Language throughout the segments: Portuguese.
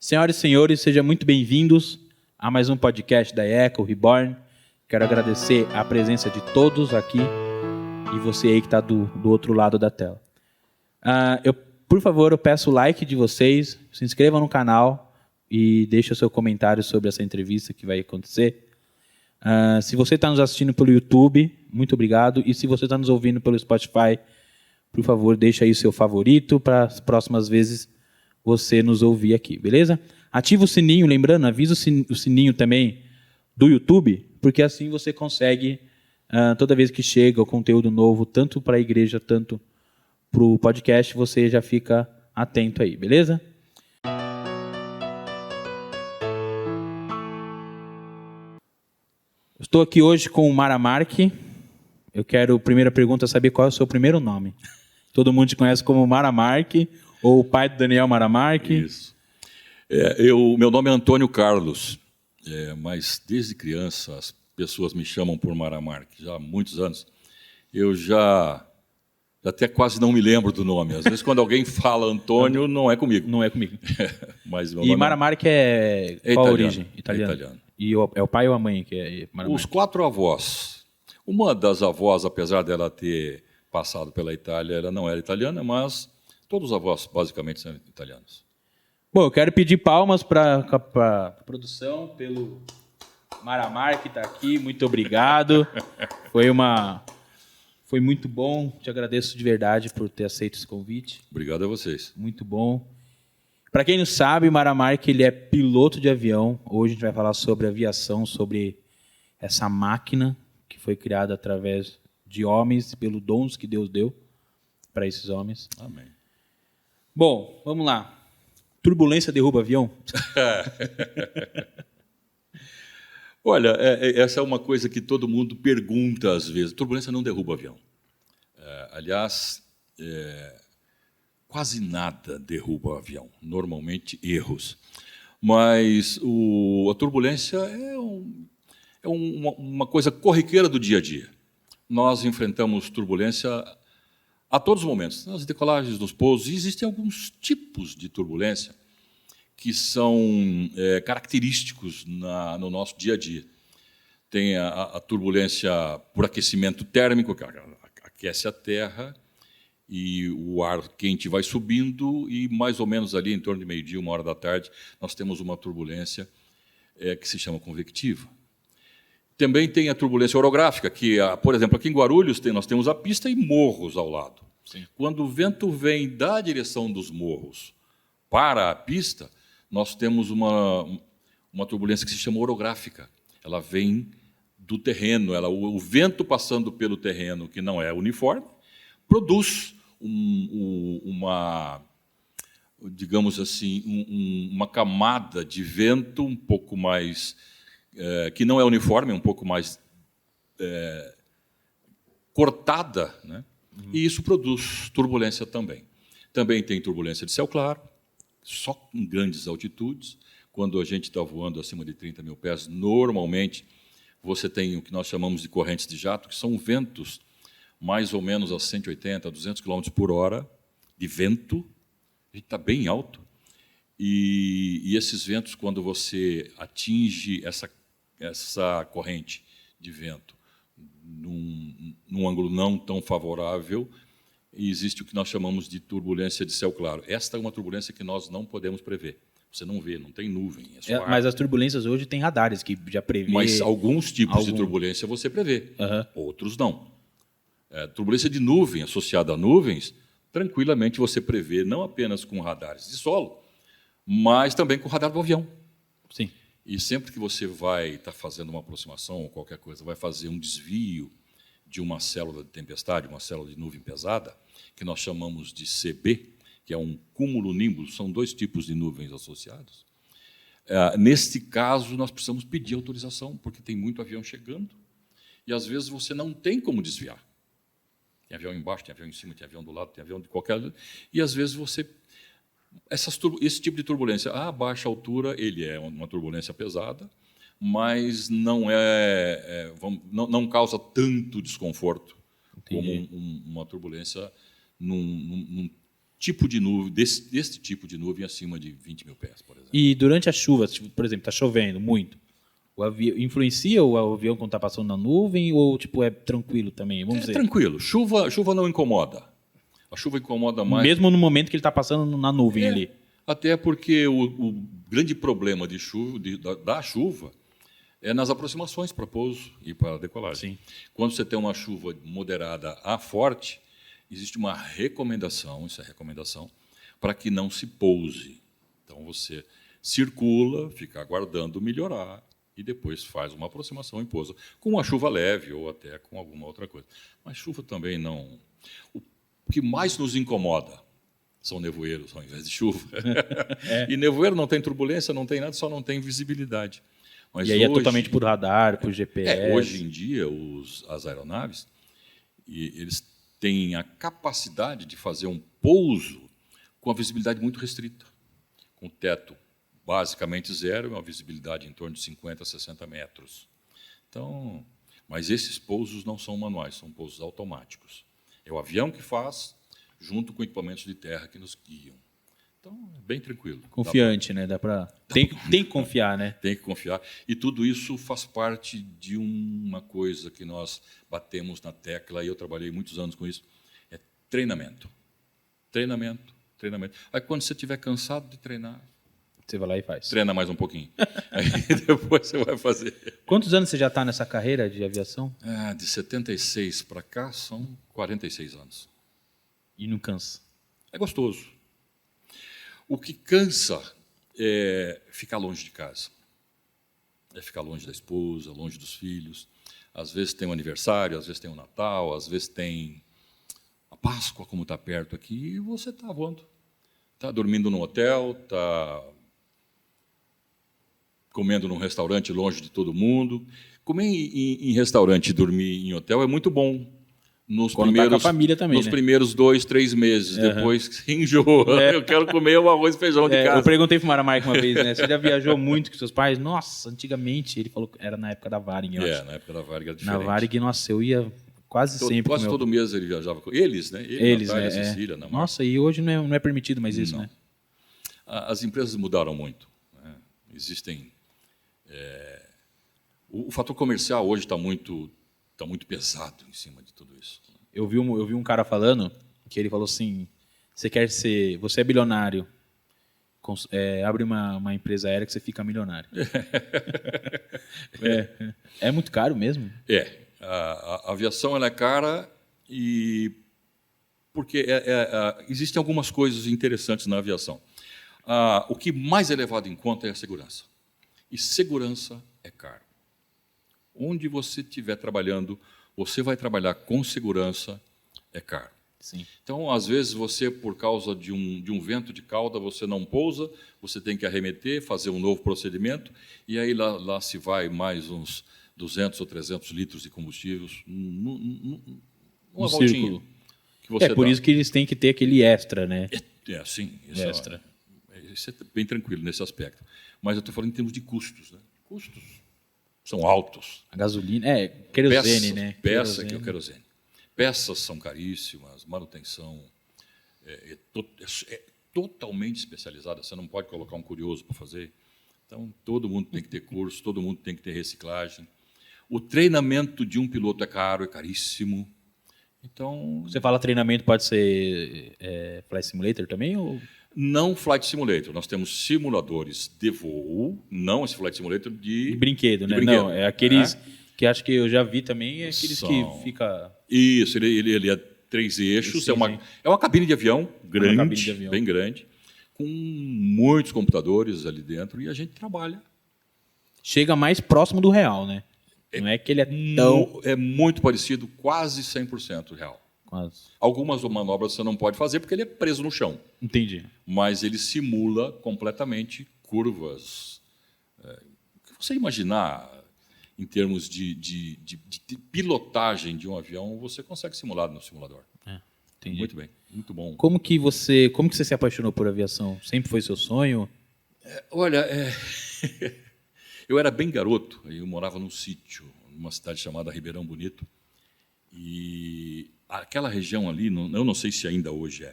Senhoras e senhores, sejam muito bem-vindos a mais um podcast da Eco Reborn. Quero agradecer a presença de todos aqui e você aí que está do outro lado da tela. Por favor, eu peço o like de vocês, se inscrevam no canal e deixem o seu comentário sobre essa entrevista que vai acontecer. Se você está nos assistindo pelo YouTube, muito obrigado. E se você está nos ouvindo pelo Spotify, por favor, deixa aí o seu favorito para as próximas vezes você nos ouvir aqui, beleza? Ativa o sininho, lembrando, avisa o sininho também do YouTube, porque assim você consegue, toda vez que chega o conteúdo novo, tanto para a igreja, tanto para o podcast, você já fica atento aí, beleza? Estou aqui hoje com o Mara Marque. Eu quero, primeira pergunta, saber qual é o seu primeiro nome. Todo mundo te conhece como Mara Marque, ou o pai do Daniel Mara Marque. Isso. Meu nome é Antônio Carlos, mas desde criança as pessoas me chamam por Mara Marque, já há muitos anos. Eu já até quase não me lembro do nome. Às vezes, quando alguém fala Antônio, não é comigo. Não é comigo. Mas e Mara Marque é qual a origem? Italiano. É italiano. E é o pai ou a mãe que é Mara Marque? Os 4 avós. Uma das avós, apesar dela ter passado pela Itália, ela não era italiana, mas todos os avós basicamente são italianos. Bom, eu quero pedir palmas para a produção pelo Mara Marque que está aqui. Muito obrigado. Foi muito bom. Te agradeço de verdade por ter aceito esse convite. Obrigado a vocês. Muito bom. Para quem não sabe, Mara Marque ele é piloto de avião. Hoje a gente vai falar sobre aviação, sobre essa máquina que foi criada através de homens, pelos dons que Deus deu para esses homens. Amém. Bom, vamos lá. Turbulência derruba avião? Olha, essa é uma coisa que todo mundo pergunta às vezes. Turbulência não derruba avião. Aliás, quase nada derruba avião. Normalmente, erros. Mas a turbulência é uma coisa corriqueira do dia a dia. Nós enfrentamos turbulência a todos os momentos. Nas decolagens, nos pousos, existem alguns tipos de turbulência que são característicos no nosso dia a dia. Tem a turbulência por aquecimento térmico, que aquece a terra, e o ar quente vai subindo, e mais ou menos ali, em torno de meio-dia, 1h da tarde, nós temos uma turbulência que se chama convectiva. Também tem a turbulência orográfica, que, por exemplo, aqui em Guarulhos nós temos a pista e morros ao lado. Sim. Quando o vento vem da direção dos morros para a pista, nós temos uma turbulência que se chama orográfica. Ela vem do terreno, o vento passando pelo terreno, que não é uniforme, produz digamos assim, uma camada de vento um pouco mais que não é uniforme, um pouco mais cortada, né? E isso produz turbulência também. Também tem turbulência de céu claro, só em grandes altitudes. Quando a gente está voando acima de 30 mil pés, normalmente você tem o que nós chamamos de correntes de jato, que são ventos mais ou menos a 180, a 200 km por hora de vento. A gente está bem alto. E esses ventos, quando você atinge essa corrente de vento num ângulo não tão favorável, existe o que nós chamamos de turbulência de céu claro. Esta é uma turbulência que nós não podemos prever. Você não vê, não tem nuvem. Mas as turbulências hoje têm radares que já prevê. Mas alguns tipos de turbulência você prevê, outros não. Turbulência de nuvem associada a nuvens, tranquilamente você prevê, não apenas com radares de solo, mas também com o radar do avião. Sim. E sempre que você vai estar fazendo uma aproximação ou qualquer coisa, vai fazer um desvio de uma célula de tempestade, uma célula de nuvem pesada, que nós chamamos de CB, que é um cúmulo-nimbus, são 2 tipos de nuvens associados. Neste caso, nós precisamos pedir autorização, porque tem muito avião chegando, e às vezes você não tem como desviar. Tem avião embaixo, tem avião em cima, tem avião do lado, tem avião de qualquer lado, e às vezes você... Esse tipo de turbulência, a baixa altura, ele é uma turbulência pesada, mas não causa tanto desconforto como uma turbulência num tipo de nuvem, desse tipo de nuvem acima de 20 mil pés, por exemplo. E durante as chuvas, tipo, por exemplo, está chovendo muito, influencia o avião quando está passando na nuvem ou tipo, é tranquilo também? Vamos dizer. Tranquilo, chuva não incomoda. A chuva incomoda mais. Mesmo no momento que ele está passando na nuvem ali. Até porque o grande problema de chuva, da chuva é nas aproximações para pouso e para decolagem. Sim. Quando você tem uma chuva moderada a forte, existe uma recomendação, isso é recomendação, para que não se pouse. Então você circula, fica aguardando melhorar e depois faz uma aproximação e pousa com uma chuva leve ou até com alguma outra coisa. Mas chuva também não. O que mais nos incomoda são nevoeiros ao invés de chuva. E nevoeiro não tem turbulência, não tem nada, só não tem visibilidade. Mas e aí é totalmente por radar, por GPS. Hoje em dia, as aeronaves, eles têm a capacidade de fazer um pouso com a visibilidade muito restrita, com o teto basicamente zero e uma visibilidade em torno de 50 a 60 metros. Então, mas esses pousos não são manuais, são pousos automáticos. É o avião que faz, junto com equipamentos de terra que nos guiam. Então, é bem tranquilo. Confiante, né? Tem que confiar, né? Tem que confiar. E tudo isso faz parte de uma coisa que nós batemos na tecla, e eu trabalhei muitos anos com isso, é treinamento. Treinamento, treinamento. Aí, quando você estiver cansado de treinar, você vai lá e faz. Treina mais um pouquinho. Aí depois você vai fazer. Quantos anos você já está nessa carreira de aviação? De 76 para cá, são 46 anos. E não cansa? É gostoso. O que cansa é ficar longe de casa. É ficar longe da esposa, longe dos filhos. Às vezes tem um aniversário, às vezes tem um Natal, às vezes tem a Páscoa, como está perto aqui, e você está voando. Está dormindo num hotel, está comendo num restaurante longe de todo mundo. Comer em restaurante e dormir em hotel é muito bom. Quando está com a família também, nos primeiros 2, 3 meses. Depois enjoa. Eu quero comer o arroz e feijão de casa. Eu perguntei para o Maramarca uma vez, né? Você já viajou muito com seus pais? Nossa, antigamente, ele falou que era na época da Varig, eu acho. Na época da Varig era diferente. Na Varig, nossa, eu ia quase sempre. Quase todo mês ele viajava com eles, né? Eles, Natália, né? Cecília, Nossa, e hoje não é permitido mais isso, né? As empresas mudaram muito. Né? Existem... O fator comercial hoje está muito pesado em cima de tudo isso. Eu vi um cara falando que ele falou assim: você é bilionário, abre uma empresa aérea que você fica milionário. É muito caro mesmo? A aviação ela é cara porque existem algumas coisas interessantes na aviação. O que mais é levado em conta é a segurança. E segurança é caro. Onde você estiver trabalhando, você vai trabalhar com segurança, é caro. Sim. Então, às vezes, você, por causa de um vento de cauda, você não pousa, você tem que arremeter, fazer um novo procedimento, e aí lá se vai mais uns 200 ou 300 litros de combustível, uma voltinha. Por isso que eles têm que ter aquele extra, né? Sim. Extra. Isso é bem tranquilo nesse aspecto. Mas eu estou falando em termos de custos. Né? Custos são altos. A gasolina, querosene, né? Querosene. Peças são caríssimas, manutenção é totalmente especializada. Você não pode colocar um curioso para fazer. Então, todo mundo tem que ter curso, todo mundo tem que ter reciclagem. O treinamento de um piloto é caro, é caríssimo. Então, você fala treinamento, pode ser Flight Simulator também? Ou... Não Flight Simulator. Nós temos simuladores de voo, não esse Flight Simulator de brinquedo, né? Não, é aqueles que acho que eu já vi também, aqueles que fica... Isso, ele é 3 eixos, é uma cabine de avião grande, bem grande, com muitos computadores ali dentro, e a gente trabalha. Chega mais próximo do real, né? Não é que ele é tão... É muito parecido, quase 100% real. Quase. Algumas manobras você não pode fazer porque ele é preso no chão. Entendi. Mas ele simula completamente curvas. O que você imaginar em termos de pilotagem de um avião, você consegue simular no simulador. Entendi. Muito bem, muito bom. Como que você se apaixonou por aviação? Sempre foi seu sonho? Olha, eu era bem garoto, eu morava num sítio, numa cidade chamada Ribeirão Bonito, e aquela região ali, eu não sei se ainda hoje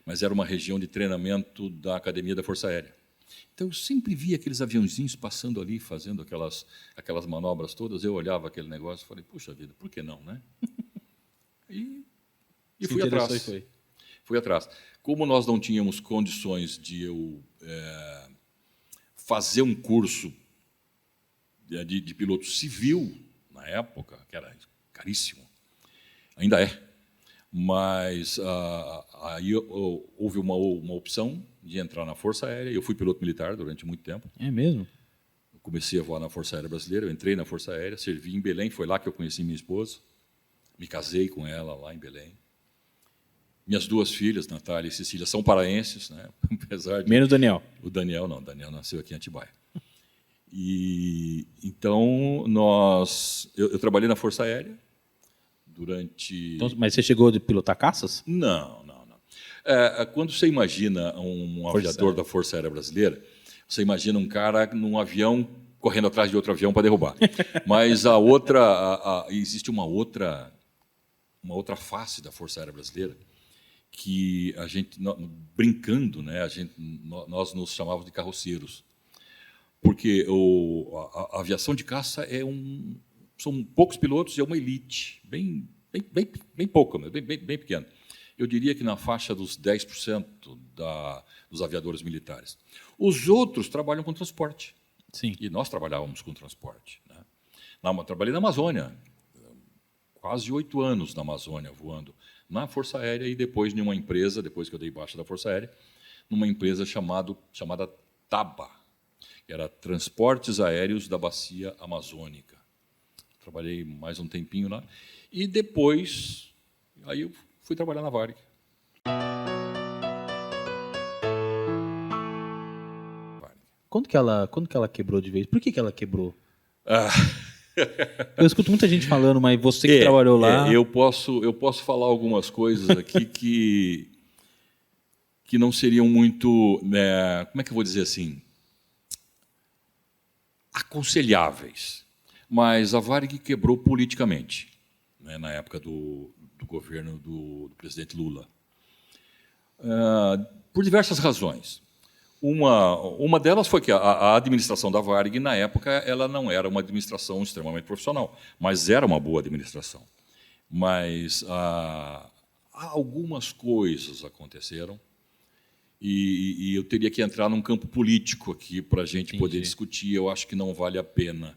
mas era uma região de treinamento da Academia da Força Aérea. Então, eu sempre via aqueles aviãozinhos passando ali, fazendo aquelas manobras todas. Eu olhava aquele negócio e falei, puxa vida, por que não, né? E fui atrás. Fui atrás. Como nós não tínhamos condições de eu fazer um curso de piloto civil, na época, que era caríssimo, ainda é, mas aí houve uma opção de entrar na Força Aérea. Eu fui piloto militar durante muito tempo. É mesmo? Eu comecei a voar na Força Aérea Brasileira, eu entrei na Força Aérea, servi em Belém, foi lá que eu conheci minha esposa, me casei com ela lá em Belém. Minhas duas filhas, Natália e Cecília, são paraenses, né? Apesar de... Menos Daniel. O Daniel não, o Daniel nasceu aqui em Atibaia. E então eu trabalhei na Força Aérea durante... Então, mas você chegou de pilotar caças? Não. Quando você imagina um aviador da Força Aérea Brasileira, você imagina um cara num avião correndo atrás de outro avião para derrubar. Mas existe uma outra face da Força Aérea Brasileira que a gente, brincando, né, nós nos chamávamos de carroceiros, porque a aviação de caça são poucos pilotos e é uma elite, bem pouca, bem pequena. Eu diria que na faixa dos 10% dos aviadores militares. Os outros trabalham com transporte. Sim. E nós trabalhávamos com transporte, né? Trabalhei na Amazônia, quase 8 anos na Amazônia, voando na Força Aérea e depois numa empresa, depois que eu dei baixa da Força Aérea, numa empresa chamada TABA, que era Transportes Aéreos da Bacia Amazônica. Trabalhei mais um tempinho lá. E depois, aí eu fui trabalhar na Varig. Quando que ela quebrou de vez? Por que ela quebrou? Eu escuto muita gente falando, mas você que trabalhou lá... Eu posso falar algumas coisas aqui que não seriam muito... né, como é que eu vou dizer assim? Aconselháveis. Mas a Varig quebrou politicamente, né, na época do governo do presidente Lula. Por diversas razões. Uma delas foi que a administração da Varig, na época, ela não era uma administração extremamente profissional, mas era uma boa administração. Mas algumas coisas aconteceram e eu teria que entrar num campo político aqui para a gente poder discutir. Eu acho que não vale a pena.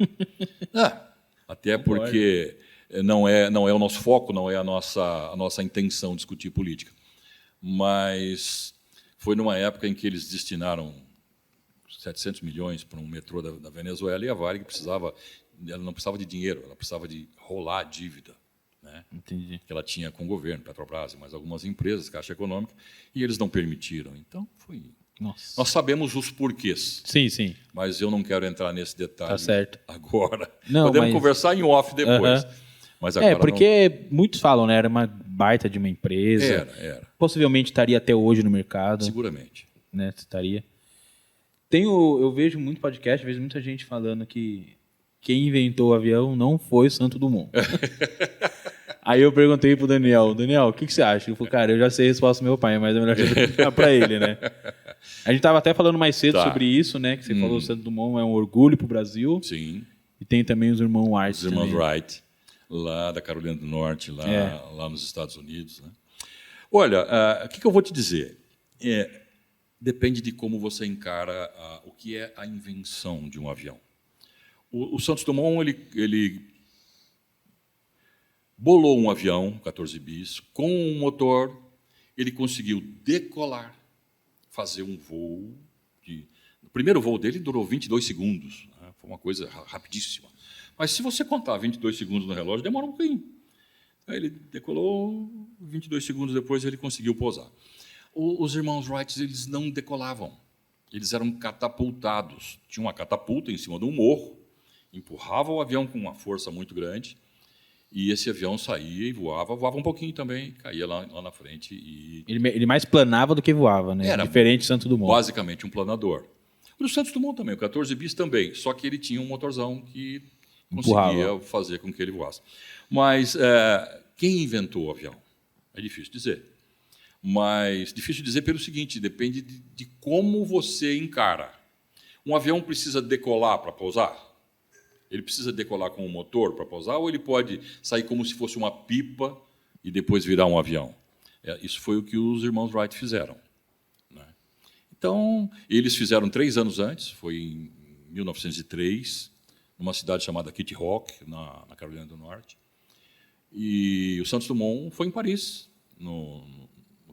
Até porque não é o nosso foco, não é a nossa intenção discutir política. Mas foi numa época em que eles destinaram 700 milhões para um metrô da Venezuela e a Varig ela não precisava de dinheiro, ela precisava de rolar a dívida, né, Entendi. que ela tinha com o governo, Petrobras e mais algumas empresas, Caixa Econômica, e eles não permitiram. Então, foi... Nossa. Nós sabemos os porquês. Sim. Mas eu não quero entrar nesse detalhe agora. Não, podemos conversar em off depois. Mas agora porque muitos falam, né? Era uma baita de uma empresa. Era. Possivelmente estaria até hoje no mercado. Seguramente. Né? Estaria. Eu vejo muito podcast, vejo muita gente falando que quem inventou o avião não foi Santos Dumont. Aí eu perguntei pro Daniel, o que você acha? Ele falou, cara, eu já sei a resposta do meu pai, mas é melhor você perguntar para ele, né? A gente estava até falando mais cedo sobre isso, né? Que você falou, o Santos Dumont é um orgulho para o Brasil. Sim. E tem também os irmãos Wright. Os irmãos Wright, lá da Carolina do Norte, lá nos Estados Unidos. Né? Olha, o que eu vou te dizer? Depende de como você encara o que é a invenção de um avião. O Santos Dumont, ele bolou um avião, 14 bis, com um motor, ele conseguiu decolar, fazer um voo. O primeiro voo dele durou 22 segundos, né? Foi uma coisa rapidíssima. Mas se você contar 22 segundos no relógio, demora um pouquinho. Aí ele decolou, 22 segundos depois ele conseguiu pousar. Os irmãos Wright, eles não decolavam, eles eram catapultados. Tinha uma catapulta em cima de um morro, empurrava o avião com uma força muito grande, e esse avião saía e voava um pouquinho também, caía lá na frente. Ele mais planava do que voava, né? Era diferente do Santos Dumont. Basicamente um planador. O Santos Dumont também, o 14 bis também, só que ele tinha um motorzão que conseguia fazer com que ele voasse. Mas quem inventou o avião? É difícil dizer. Mas difícil dizer pelo seguinte, depende de como você encara. Um avião precisa decolar para pousar? Ele precisa decolar com um motor para pousar ou ele pode sair como se fosse uma pipa e depois virar um avião? Isso foi o que os irmãos Wright fizeram, né? Então, eles fizeram 3 anos antes, foi em 1903, numa cidade chamada Kitty Hawk, na Carolina do Norte. E o Santos Dumont foi em Paris, no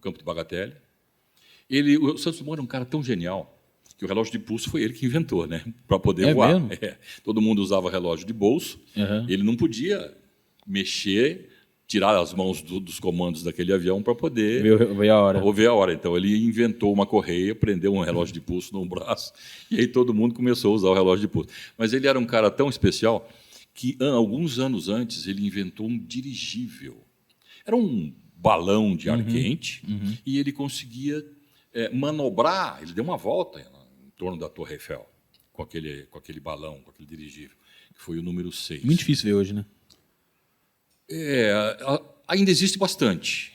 campo de Bagatelle. O Santos Dumont era um cara tão genial que o relógio de pulso foi ele que inventou, né, para poder voar. Mesmo? Todo mundo usava relógio de bolso, ele não podia mexer, tirar as mãos dos comandos daquele avião para poder ver a hora. ver a hora. Então, ele inventou uma correia, prendeu um relógio de pulso no braço, e aí todo mundo começou a usar o relógio de pulso. Mas ele era um cara tão especial que, alguns anos antes, ele inventou um dirigível. Era um balão de ar quente e ele conseguia manobrar, ele deu uma volta em torno da Torre Eiffel com aquele balão, com aquele dirigível, que foi o número 6. Muito difícil ver hoje, né? Ainda existe bastante.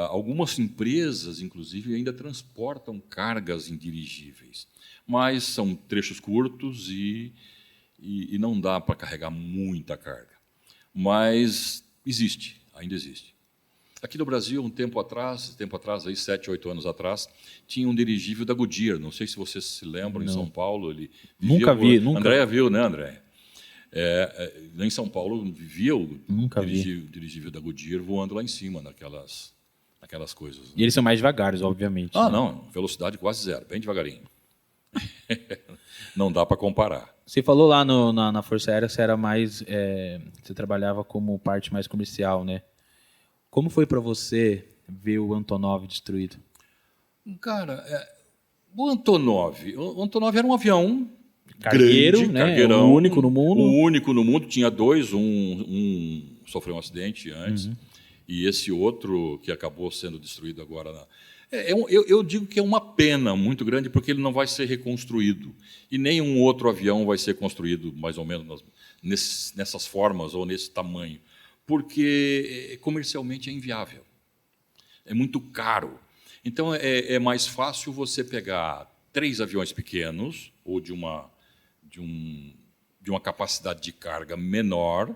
Algumas empresas, inclusive, ainda transportam cargas em dirigíveis, mas são trechos curtos e não dá para carregar muita carga. Mas ainda existe. Aqui no Brasil, um tempo atrás, aí 7, 8 anos atrás, tinha um dirigível da Goodyear. Não sei se vocês se lembram, em São Paulo. Ele nunca vi. Andréia viu, né, Andréia? Em São Paulo vivia o dirigível da Goodyear voando lá em cima, naquelas coisas. Né? E eles são mais devagares, obviamente. Né? Não, velocidade quase zero, bem devagarinho. Não dá para comparar. Você falou lá na Força Aérea, você era mais, você trabalhava como parte mais comercial, né? Como foi para você ver o Antonov destruído? Cara, o Antonov era um avião cargueiro, grande, né? Cargueirão, o único no mundo. O único no mundo. Tinha 2, um sofreu um acidente antes, e esse outro que acabou sendo destruído agora. Eu digo que é uma pena muito grande, porque ele não vai ser reconstruído. E nenhum outro avião vai ser construído, mais ou menos, nessas formas ou nesse tamanho, porque comercialmente é inviável. É muito caro. Então, é mais fácil você pegar 3 aviões pequenos, ou de uma capacidade de carga menor,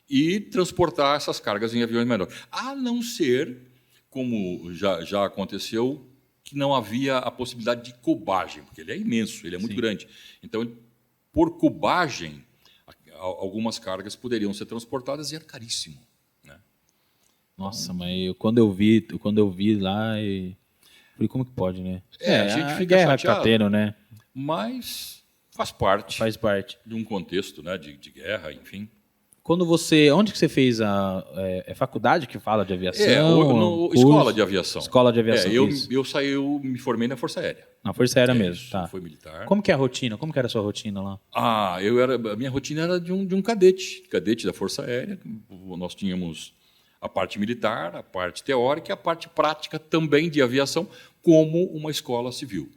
e transportar essas cargas em aviões menores. A não ser, como já aconteceu, que não havia a possibilidade de cubagem, porque ele é imenso, ele é muito grande. Então, por cubagem, algumas cargas poderiam ser transportadas e era caríssimo, né? Nossa, mas quando eu vi lá, falei, como que pode, né? A gente fica guerra chateado, que tá tendo, né? Mas faz parte de um contexto, né, de guerra, enfim. Onde que você fez faculdade que fala de aviação? Escola de aviação. Escola de aviação. Eu me formei na Força Aérea. Na Força Aérea mesmo, tá. Foi militar. Como que é a rotina? Como que era a sua rotina lá? A minha rotina era de um cadete da Força Aérea. Nós tínhamos a parte militar, a parte teórica e a parte prática também de aviação, como uma escola civil.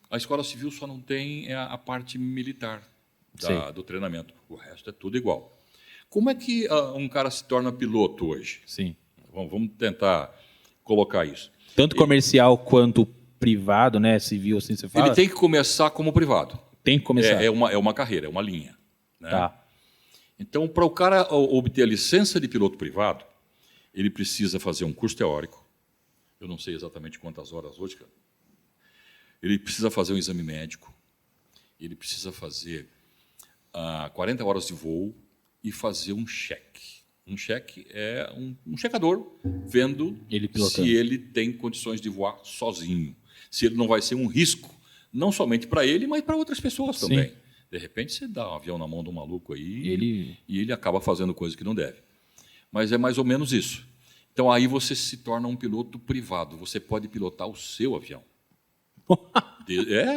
A escola civil só não tem a parte militar do treinamento. O resto é tudo igual. Como é que um cara se torna piloto hoje? Sim. Vamos tentar colocar isso. Tanto comercial quanto privado, né? Civil, assim você fala? Ele tem que começar como privado. Tem que começar. É uma carreira, é uma linha. Né? Tá. Então, para o cara obter a licença de piloto privado, ele precisa fazer um curso teórico. Eu não sei exatamente quantas horas hoje, cara. Ele precisa fazer um exame médico. Ele precisa fazer 40 horas de voo e fazer um cheque. Um cheque é um checador vendo se ele tem condições de voar sozinho. Se ele não vai ser um risco, não somente para ele, mas para outras pessoas também. Sim. De repente, você dá um avião na mão de um maluco aí e ele acaba fazendo coisa que não deve. Mas é mais ou menos isso. Então, aí você se torna um piloto privado. Você pode pilotar o seu avião.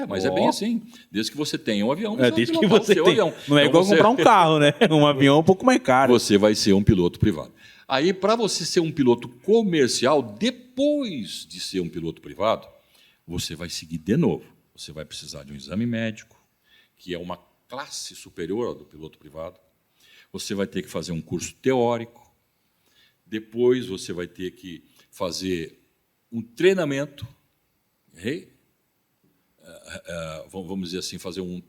Mas é bem assim. Desde que você tenha um avião, você vai pilotar o seu avião. Não é igual comprar um carro, né? Um avião é um pouco mais caro. Você vai ser um piloto privado. Aí, para você ser um piloto comercial, depois de ser um piloto privado, você vai seguir de novo. Você vai precisar de um exame médico, que é uma classe superior ao do piloto privado. Você vai ter que fazer um curso teórico. Depois, você vai ter que fazer um treinamento, vamos dizer assim, fazer um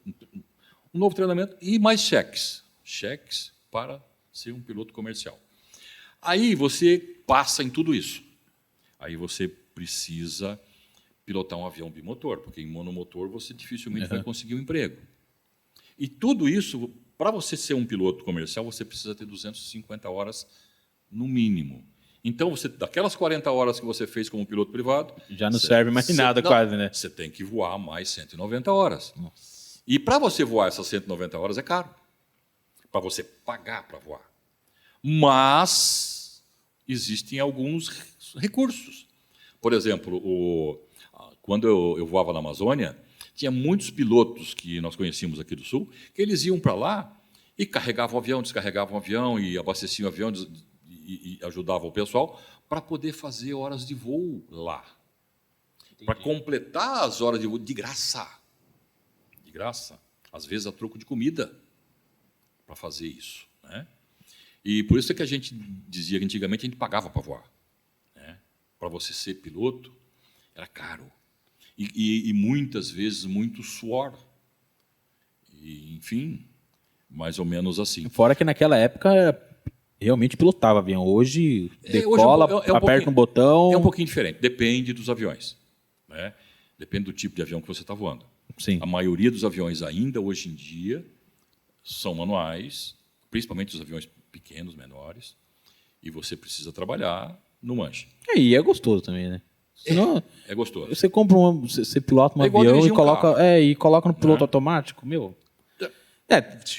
novo treinamento e mais cheques para ser um piloto comercial. Aí você passa em tudo isso. Aí você precisa pilotar um avião bimotor, porque em monomotor você dificilmente vai conseguir um emprego. E tudo isso, para você ser um piloto comercial, você precisa ter 250 horas no mínimo. Então, daquelas 40 horas que você fez como piloto privado... Já não serve mais nada, quase, né? Você tem que voar mais 190 horas. Nossa. E para você voar essas 190 horas é caro. Para você pagar para voar. Mas existem alguns recursos. Por exemplo, quando eu voava na Amazônia, tinha muitos pilotos que nós conhecíamos aqui do Sul, que eles iam para lá e carregavam o avião, descarregavam o avião e abasteciam o avião e ajudavam o pessoal para poder fazer horas de voo lá. Para completar as horas de voo de graça. De graça. Às vezes a troco de comida para fazer isso, né? E por isso é que a gente dizia que antigamente a gente pagava para voar, né? Para você ser piloto, era caro. E muitas vezes muito suor. E, enfim, mais ou menos assim. Fora que naquela época realmente pilotava avião. Hoje decola, aperta um botão... É um pouquinho diferente. Depende dos aviões, né? Depende do tipo de avião que você está voando. Sim. A maioria dos aviões ainda hoje em dia são manuais, principalmente os aviões pequenos, menores, e você precisa trabalhar no manche. E é gostoso também, né? Senão, é gostoso. Você compra você pilota um avião e coloca no piloto automático, meu.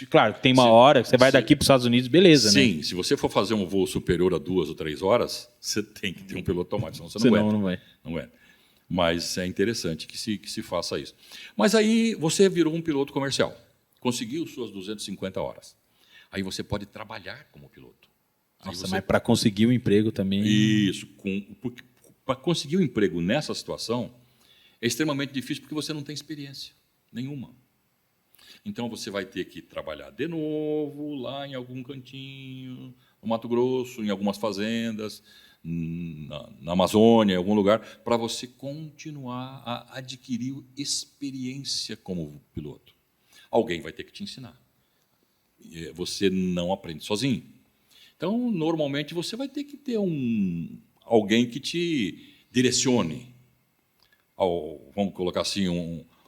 Claro, tem uma hora que você vai daqui para os Estados Unidos, beleza, né? Sim, se você for fazer um voo superior a 2 ou 3 horas, você tem que ter um piloto automático, senão você não aguenta. Não vai. Não é. Mas é interessante que se faça isso. Mas aí você virou um piloto comercial, conseguiu suas 250 horas. Aí você pode trabalhar como piloto. Nossa, mas para conseguir um emprego também... Isso. Para conseguir um emprego nessa situação é extremamente difícil porque você não tem experiência nenhuma. Então você vai ter que trabalhar de novo lá em algum cantinho, no Mato Grosso, em algumas fazendas, na Amazônia, em algum lugar, para você continuar a adquirir experiência como piloto. Alguém vai ter que te ensinar. Você não aprende sozinho. Então, normalmente, você vai ter que ter alguém que te direcione. Vamos colocar assim,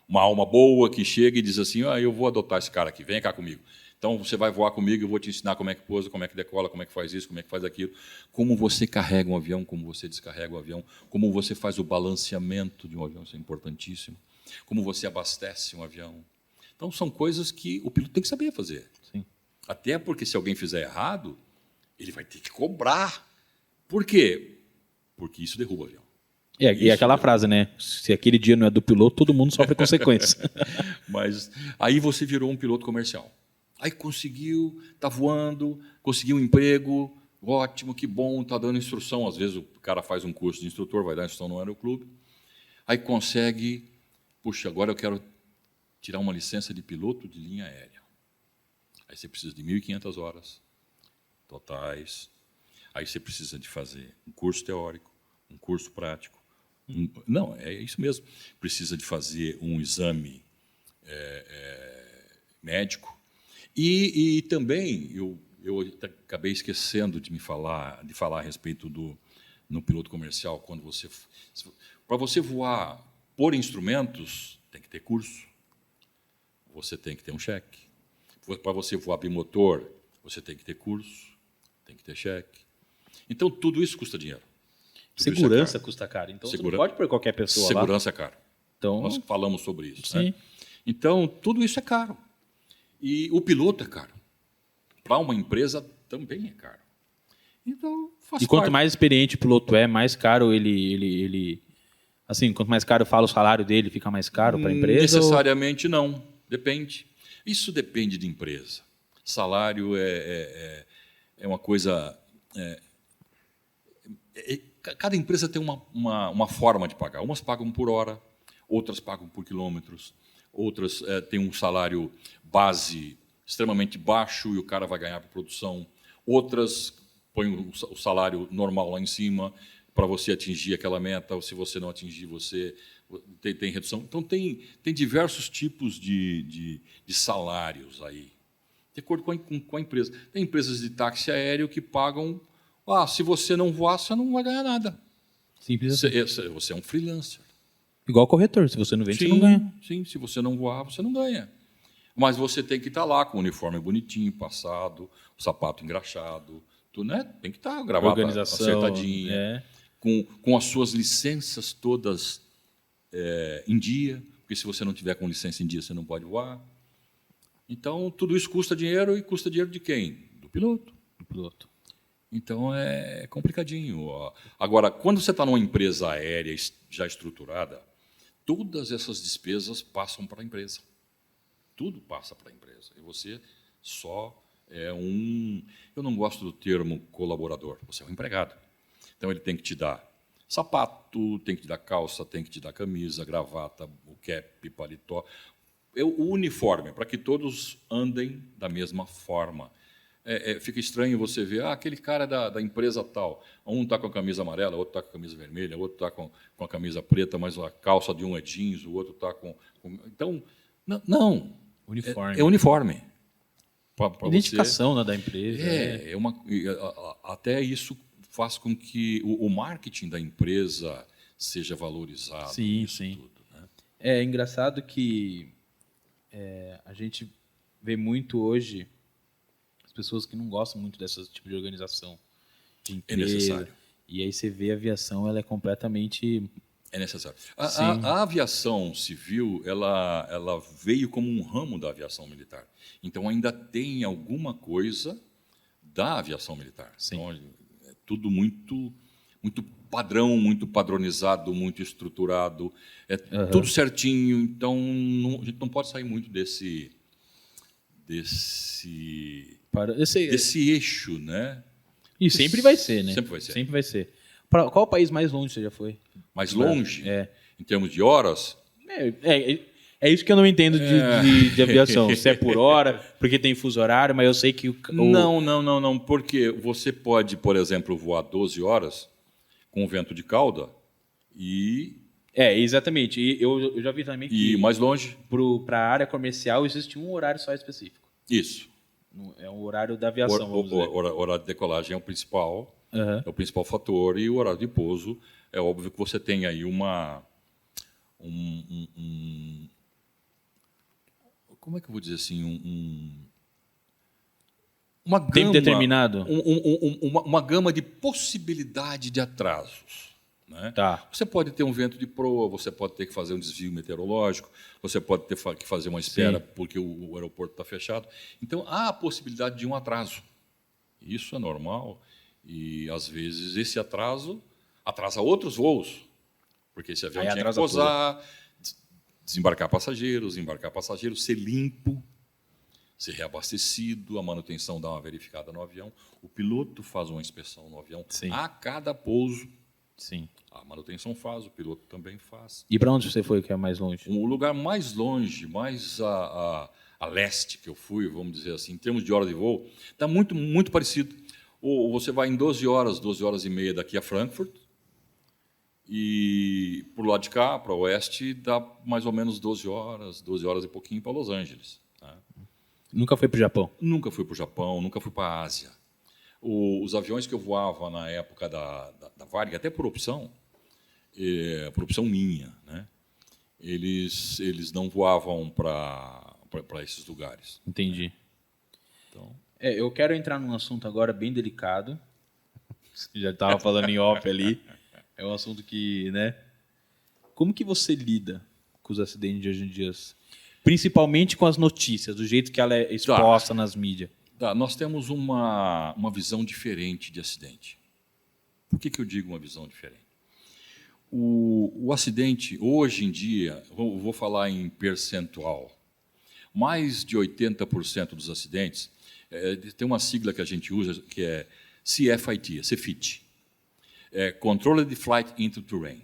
uma alma boa que chega e diz assim, eu vou adotar esse cara aqui, vem cá comigo. Então, você vai voar comigo, eu vou te ensinar como é que pousa, como é que decola, como é que faz isso, como é que faz aquilo, como você carrega um avião, como você descarrega o avião, como você faz o balanceamento de um avião, isso é importantíssimo, como você abastece um avião. Então, são coisas que o piloto tem que saber fazer. Sim. Até porque, se alguém fizer errado, ele vai ter que cobrar. Por quê? Porque isso derruba o avião. E aquela frase, né? Se aquele dia não é do piloto, todo mundo sofre consequência. Mas aí você virou um piloto comercial. Aí conseguiu, está voando, conseguiu um emprego, ótimo, que bom, está dando instrução. Às vezes o cara faz um curso de instrutor, vai dar instrução no aeroclube. Aí consegue, puxa, agora eu quero tirar uma licença de piloto de linha aérea. Aí você precisa de 1.500 horas totais. Aí você precisa de fazer um curso teórico, um curso prático. Não, é isso mesmo. Precisa de fazer um exame médico. E também, eu acabei esquecendo de falar a respeito no piloto comercial, para você voar por instrumentos, tem que ter curso, você tem que ter um cheque. Para você voar bimotor, você tem que ter curso, tem que ter cheque. Então, tudo isso custa dinheiro. Segurança custa caro. Então, você não pode pôr qualquer pessoa lá. Segurança é caro. Então, nós falamos sobre isso. Sim. Né? Então, tudo isso é caro. E o piloto é caro. Para uma empresa, também é caro. Então, faz parte. E quanto mais experiente o piloto é, mais caro ele... Assim, quanto mais caro fala o salário dele, fica mais caro para a empresa? Necessariamente não. Depende. Isso depende de empresa. Salário é uma coisa... Cada empresa tem uma forma de pagar. Umas pagam por hora, outras pagam por quilômetros, outras têm um salário base extremamente baixo e o cara vai ganhar por produção. Outras põem o salário normal lá em cima, para você atingir aquela meta, ou se você não atingir, você tem redução. Então, tem diversos tipos de salários aí, de acordo com a empresa. Tem empresas de táxi aéreo que pagam, se você não voar, você não vai ganhar nada. Simples assim. Você é um freelancer. Igual corretor, se você não vende, você não ganha. Sim, se você não voar, você não ganha. Mas você tem que estar lá com o uniforme bonitinho, passado, o sapato engraxado, tudo, né? Tem que estar gravata Organização, acertadinha, com as suas licenças todas em dia, porque se você não tiver com licença em dia, você não pode voar. Então, tudo isso custa dinheiro, e custa dinheiro de quem? Do piloto. Do piloto. Então, é complicadinho. Agora, quando você está numa empresa aérea já estruturada, todas essas despesas passam para a empresa. Tudo passa para a empresa. E você só é eu não gosto do termo colaborador. Você é um empregado. Então, ele tem que te dar sapato, tem que te dar calça, tem que te dar camisa, gravata, o cap, paletó. O uniforme, para que todos andem da mesma forma. Fica estranho você ver, aquele cara da empresa tal, um está com a camisa amarela, outro está com a camisa vermelha, outro está com a camisa preta, mas a calça de um é jeans, o outro está com... Então, não. Uniforme. É uniforme. Pra Identificação, né, da empresa. Até isso faz com que o marketing da empresa seja valorizado. Sim. Tudo, né? É engraçado que a gente vê muito hoje as pessoas que não gostam muito desse tipo de organização de empresa. É necessário. E aí você vê a aviação, ela é completamente... É necessário. A aviação civil, ela veio como um ramo da aviação militar. Então, ainda tem alguma coisa da aviação militar. Sim. Então, é tudo muito padrão, muito padronizado, muito estruturado. É tudo certinho. Então, a gente não pode sair muito desse eixo, né? E sempre vai ser, né? Sempre vai ser. Sempre vai ser. Qual o país mais longe você já foi? Mais longe? Em termos de horas? É isso que eu não entendo de aviação. Se é por hora, porque tem fuso horário, mas eu sei que... Não. Porque você pode, por exemplo, voar 12 horas com vento de cauda e... exatamente. E eu já vi também que... E mais longe? Para a área comercial existe um horário só específico. Isso. É o horário da aviação, vamos dizer. O horário de decolagem é o principal, é o principal fator, e o horário de pouso é óbvio que você tem aí como é que eu vou dizer assim, uma gama, tempo determinado? Uma gama de possibilidade de atrasos. Né? Tá. Você pode ter um vento de proa, você pode ter que fazer um desvio meteorológico, você pode ter que fazer uma espera porque o aeroporto está fechado. Então, há a possibilidade de um atraso. Isso é normal e, às vezes, esse atraso atrasa outros voos, porque esse avião tinha que pousar, desembarcar passageiros, ser limpo, ser reabastecido, a manutenção dá uma verificada no avião, o piloto faz uma inspeção no avião a cada pouso. Sim. A manutenção faz, o piloto também faz. E para onde você foi que é mais longe? O lugar mais longe, mais a leste que eu fui, vamos dizer assim, em termos de hora de voo, está muito parecido. Ou você vai em 12 horas e meia daqui a Frankfurt, e por lado de cá, para o oeste, dá mais ou menos 12 horas e pouquinho para Los Angeles. Tá? Nunca foi para o Japão? Nunca fui para o Japão, nunca fui para a Ásia. Os aviões que eu voava na época da Varig, até por opção minha, né? Eles não voavam para esses lugares. Entendi. Né? Então... eu quero entrar num assunto agora bem delicado. Você já estava falando em off ali. É um assunto que, né? Como que você lida com os acidentes de hoje em dia? Principalmente com as notícias, do jeito que ela é exposta nas mídias. Nós temos uma visão diferente de acidente. Por que eu digo uma visão diferente? O acidente, hoje em dia, vou falar em percentual, mais de 80% dos acidentes, tem uma sigla que a gente usa que é CFIT, Controlled Flight into Terrain.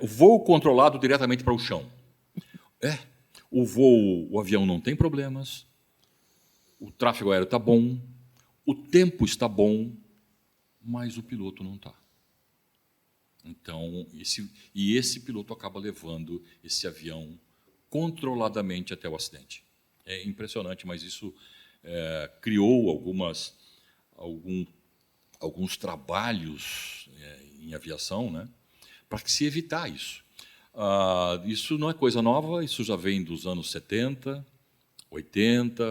O voo controlado diretamente para o chão. O avião não tem problemas, o tráfego aéreo está bom, o tempo está bom, mas o piloto não está. Então, esse piloto acaba levando esse avião controladamente até o acidente. É impressionante, mas isso criou alguns trabalhos em aviação, né, para se evitar isso. Isso não é coisa nova, isso já vem dos anos 70, 80.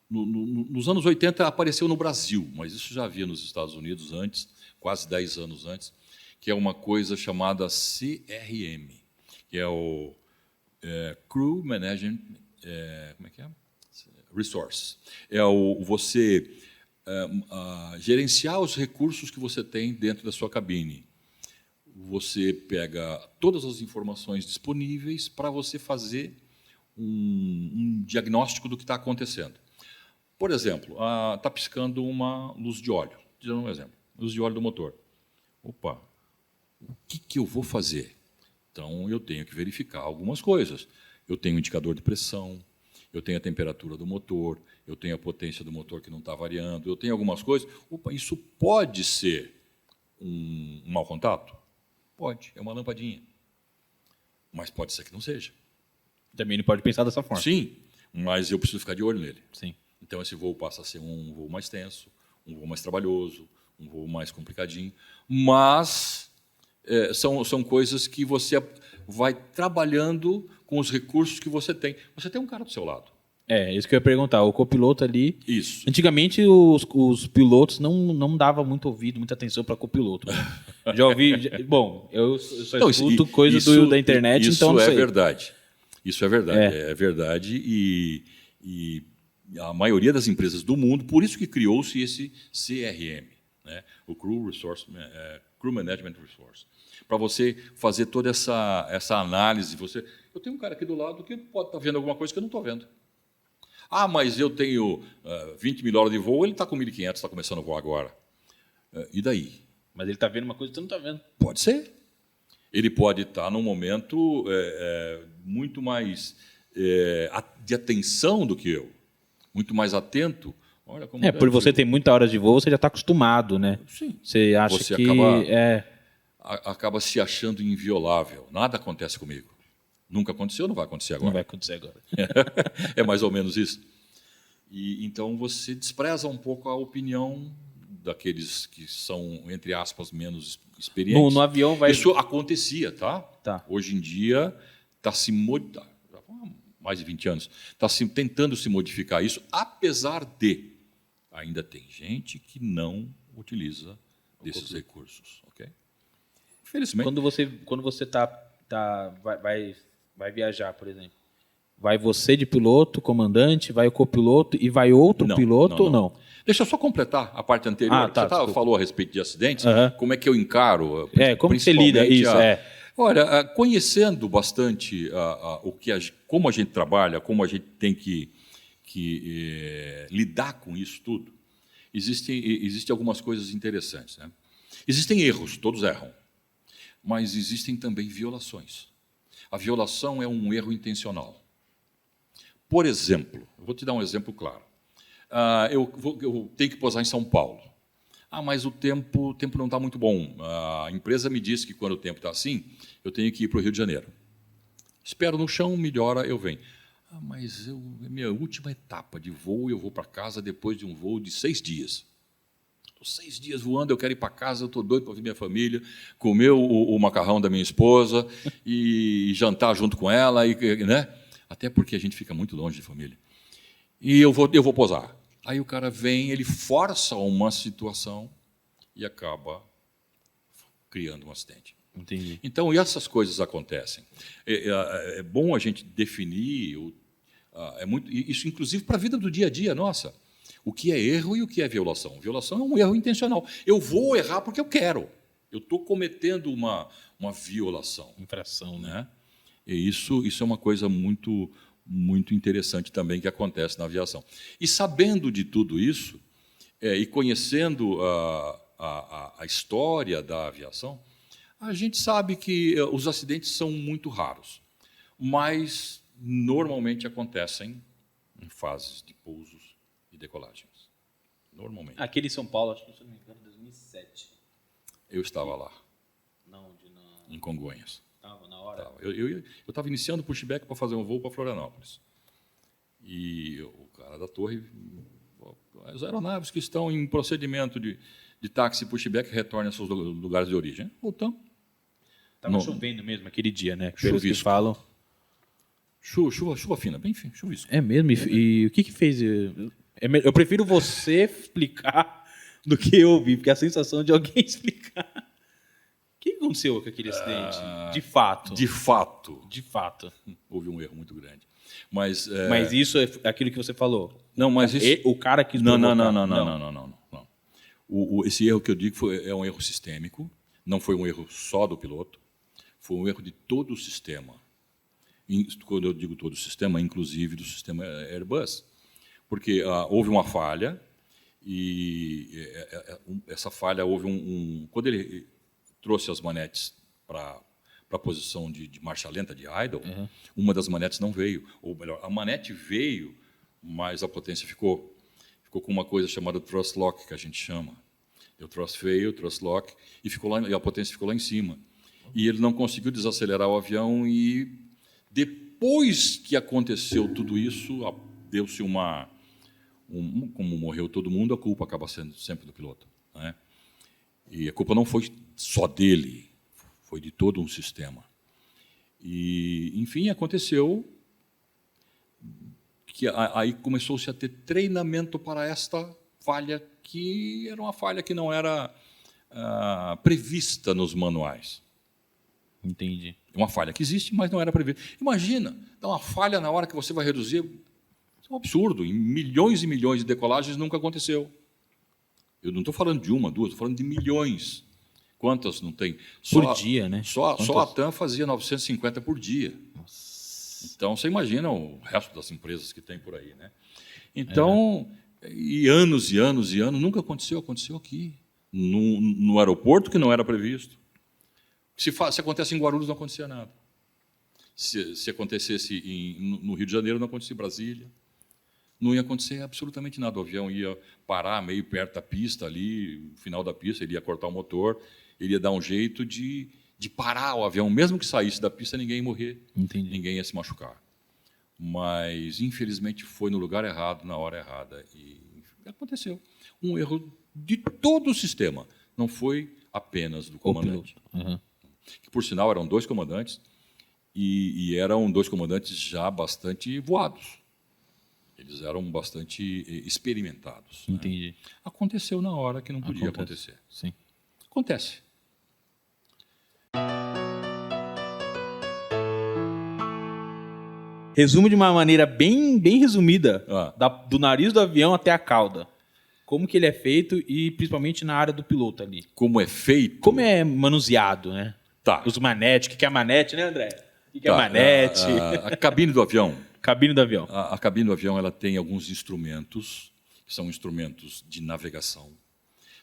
Nos anos 80 apareceu no Brasil, mas isso já havia nos Estados Unidos antes, quase 10 anos antes, que é uma coisa chamada CRM, que é o Crew Management como é que é? Resource. É você gerenciar os recursos que você tem dentro da sua cabine. Você pega todas as informações disponíveis para você fazer um diagnóstico do que está acontecendo. Por exemplo, está piscando uma luz de óleo. Dando um exemplo, luz de óleo do motor. Opa, o que eu vou fazer? Então, eu tenho que verificar algumas coisas. Eu tenho um indicador de pressão, eu tenho a temperatura do motor, eu tenho a potência do motor que não está variando, eu tenho algumas coisas. Opa, isso pode ser um mau contato? Pode, é uma lampadinha. Mas pode ser que não seja. Também não pode pensar dessa forma. Sim, mas eu preciso ficar de olho nele. Sim. Então, esse voo passa a ser um voo mais tenso, um voo mais trabalhoso, um voo mais complicadinho. Mas são coisas que você vai trabalhando com os recursos que você tem. Você tem um cara do seu lado. Isso que eu ia perguntar. O copiloto ali... Isso. Antigamente, os pilotos não davam muito ouvido, muita atenção para copiloto. Né? Já ouvi... Bom, eu só escuto coisa da internet, então não sei. Isso é verdade. Isso é verdade. É verdade e a maioria das empresas do mundo, por isso que criou-se esse CRM, né? O Crew Management Resource, para você fazer toda essa análise. Eu tenho um cara aqui do lado que pode estar vendo alguma coisa que eu não estou vendo. Mas eu tenho 20 mil horas de voo, ele está com 1.500, está começando a voar agora. E daí? Mas ele está vendo uma coisa que você não está vendo. Pode ser. Ele pode estar num momento muito mais de atenção do que eu, muito mais atento. Olha como por você ter muitas horas de voo, você já está acostumado, né? Sim. Você acha você que... acaba se achando inviolável. Nada acontece comigo. Nunca aconteceu, não vai acontecer agora. Não vai acontecer agora. É mais ou menos isso. E então você despreza um pouco a opinião daqueles que são, entre aspas, menos experientes. No avião vai... Isso acontecia, tá? Tá. Hoje em dia está se modificando, mais de 20 anos, está tentando se modificar isso, apesar de ainda tem gente que não utiliza desses recursos, ok? Infelizmente. Quando você vai viajar, por exemplo, vai você de piloto, comandante, vai o copiloto e vai outro piloto ou não? Deixa eu só completar a parte anterior. Você falou a respeito de acidentes. Como é que eu encaro? Como você lida isso? Olha, conhecendo bastante como a gente trabalha, como a gente tem que lidar com isso tudo, existem algumas coisas interessantes, né? Existem erros, todos erram, mas existem também violações. A violação é um erro intencional. Por exemplo, eu vou te dar um exemplo claro. Eu tenho que pousar em São Paulo. Mas o tempo não está muito bom. A empresa me disse que quando o tempo está assim, eu tenho que ir para o Rio de Janeiro. Espero no chão, melhora, eu venho. Mas é minha última etapa de voo, eu vou para casa depois de um voo de 6 dias. Estou 6 dias voando, eu quero ir para casa, eu estou doido para ver minha família, comer o macarrão da minha esposa e jantar junto com ela, né? Até porque a gente fica muito longe de família. E eu vou pousar. Aí o cara vem, ele força uma situação e acaba criando um acidente. Entendi. Então, essas coisas acontecem. É bom a gente definir, isso inclusive para a vida do dia a dia nossa. O que é erro e o que é violação? Violação é um erro intencional. Eu vou errar porque eu quero. Eu estou cometendo uma violação. Infração, né? E isso é uma coisa muito, muito interessante também que acontece na aviação. E sabendo de tudo isso, e conhecendo a história da aviação, a gente sabe que os acidentes são muito raros, mas normalmente acontecem em fases de pousos e decolagens. Normalmente. Aquele em São Paulo, acho que, se não me engano, 2007. Eu estava lá. Em Congonhas. Tava na hora. Eu estava iniciando o pushback para fazer um voo para Florianópolis. E o cara da torre, as aeronaves que estão em procedimento de táxi pushback retornem aos seus lugares de origem. Voltamos. Tava chovendo mesmo aquele dia, né? Chuvisco. Pelos que falam. Chuva fina, bem fina, chuvisco. É mesmo? E o que fez? Eu prefiro você explicar do que eu ouvir, porque a sensação de alguém explicar. O que aconteceu com aquele acidente? De fato. De fato. Houve um erro muito grande. Mas isso é aquilo que você falou. Não, mas isso... O cara que Não. Esse erro que eu digo é um erro sistêmico. Não foi um erro só do piloto. Foi um erro de todo o sistema. Quando eu digo todo o sistema, inclusive do sistema Airbus. Porque houve uma falha e essa falha houve quando ele trouxe as manetes para a posição de marcha lenta, de idle, uma das manetes não veio. Ou melhor, a manete veio, mas a potência ficou com uma coisa chamada thrust lock, que a gente chama. O thrust veio, o thrust lock, e a potência ficou lá em cima. E ele não conseguiu desacelerar o avião e depois que aconteceu tudo isso, deu-se como morreu todo mundo, a culpa acaba sendo sempre do piloto, né? E a culpa não foi só dele, foi de todo um sistema. E, enfim, aconteceu que aí começou-se a ter treinamento para esta falha, que era uma falha que não era prevista nos manuais. Entendi. É uma falha que existe, mas não era prevista. Imagina, dá uma falha na hora que você vai reduzir. É um absurdo. Em milhões e milhões de decolagens nunca aconteceu. Eu não estou falando de uma, duas, estou falando de milhões. Quantas não tem? Por dia, né? Só a TAM fazia 950 por dia. Nossa. Então, você imagina o resto das empresas que tem por aí, né? Então, e anos, nunca aconteceu. Aconteceu aqui, no aeroporto, que não era previsto. Se acontece em Guarulhos, não acontecia nada. Se acontecesse no Rio de Janeiro, não acontecia em Brasília. Não ia acontecer absolutamente nada. O avião ia parar meio perto da pista, ali, no final da pista, ele ia cortar o motor, ele ia dar um jeito de parar o avião. Mesmo que saísse da pista, ninguém ia morrer. Entendi. Ninguém ia se machucar. Mas, infelizmente, foi no lugar errado, na hora errada. E aconteceu. Um erro de todo o sistema. Não foi apenas do comandante. Que, por sinal, eram dois comandantes, e eram dois comandantes já bastante voados. Eles eram bastante experimentados. Entendi. Né? Aconteceu na hora que não podia acontecer. Sim. Acontece. Resumo de uma maneira bem resumida, do nariz do avião até a cauda. Como que ele é feito e principalmente na área do piloto ali. Como é feito? Como é manuseado, né? Tá. Os manetes. O que é manete, né, André? O que é manete? A cabine do avião. Cabine do avião. A cabine do avião ela tem alguns instrumentos, que são instrumentos de navegação.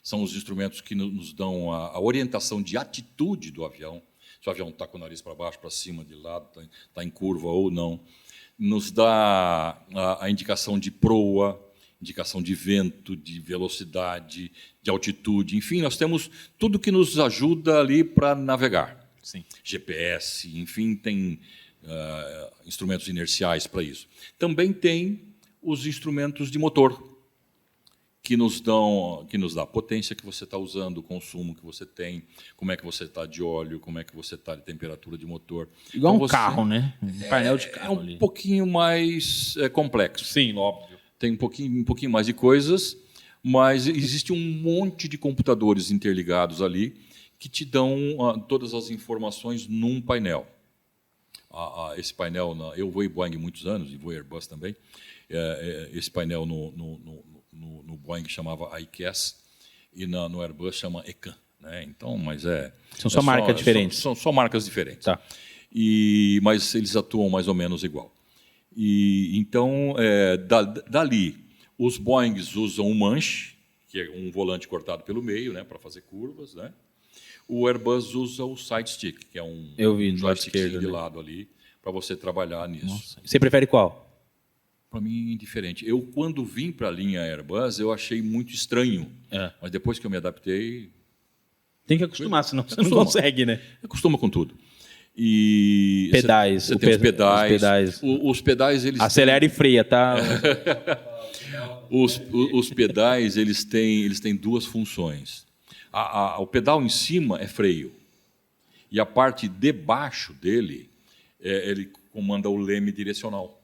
São os instrumentos que nos dão a orientação de atitude do avião. Se o avião está com o nariz para baixo, para cima, de lado, está em curva ou não. Nos dá a indicação de proa, indicação de vento, de velocidade, de altitude. Enfim, nós temos tudo que nos ajuda ali para navegar. Sim. GPS, enfim, tem instrumentos inerciais para isso. Também tem os instrumentos de motor, que nos dá a potência que você está usando, o consumo que você tem, como é que você está de óleo, como é que você está de temperatura de motor. Igual então, carro, né? Um painel de carro ali. É um pouquinho mais complexo. Sim, óbvio. Tem um pouquinho mais de coisas, mas existe um monte de computadores interligados ali que te dão todas as informações num painel. Esse painel, eu voei Boeing muitos anos, e voei Airbus também, esse painel no Boeing chamava ICAS, e no Airbus chama ECAN. Né? Então, são só marcas diferentes. São só marcas diferentes. Tá. Mas eles atuam mais ou menos igual. E então, dali, os Boeings usam um manche, que é um volante cortado pelo meio, né, para fazer curvas, né? O Airbus usa o side stick, que é um joystick de lado ali, para você trabalhar nisso. Nossa. Você prefere qual? Para mim, indiferente. Eu, quando vim para a linha Airbus, eu achei muito estranho. Mas depois que eu me adaptei, Tem que acostumar, senão você não Acostuma. consegue, né? Acostuma com tudo. E Pedais. Você tem os pedais. Os pedais. Os pedais, eles Acelera e freia, tá? Os pedais, eles têm duas funções. O pedal em cima é freio. E a parte de baixo dele, ele comanda o leme direcional.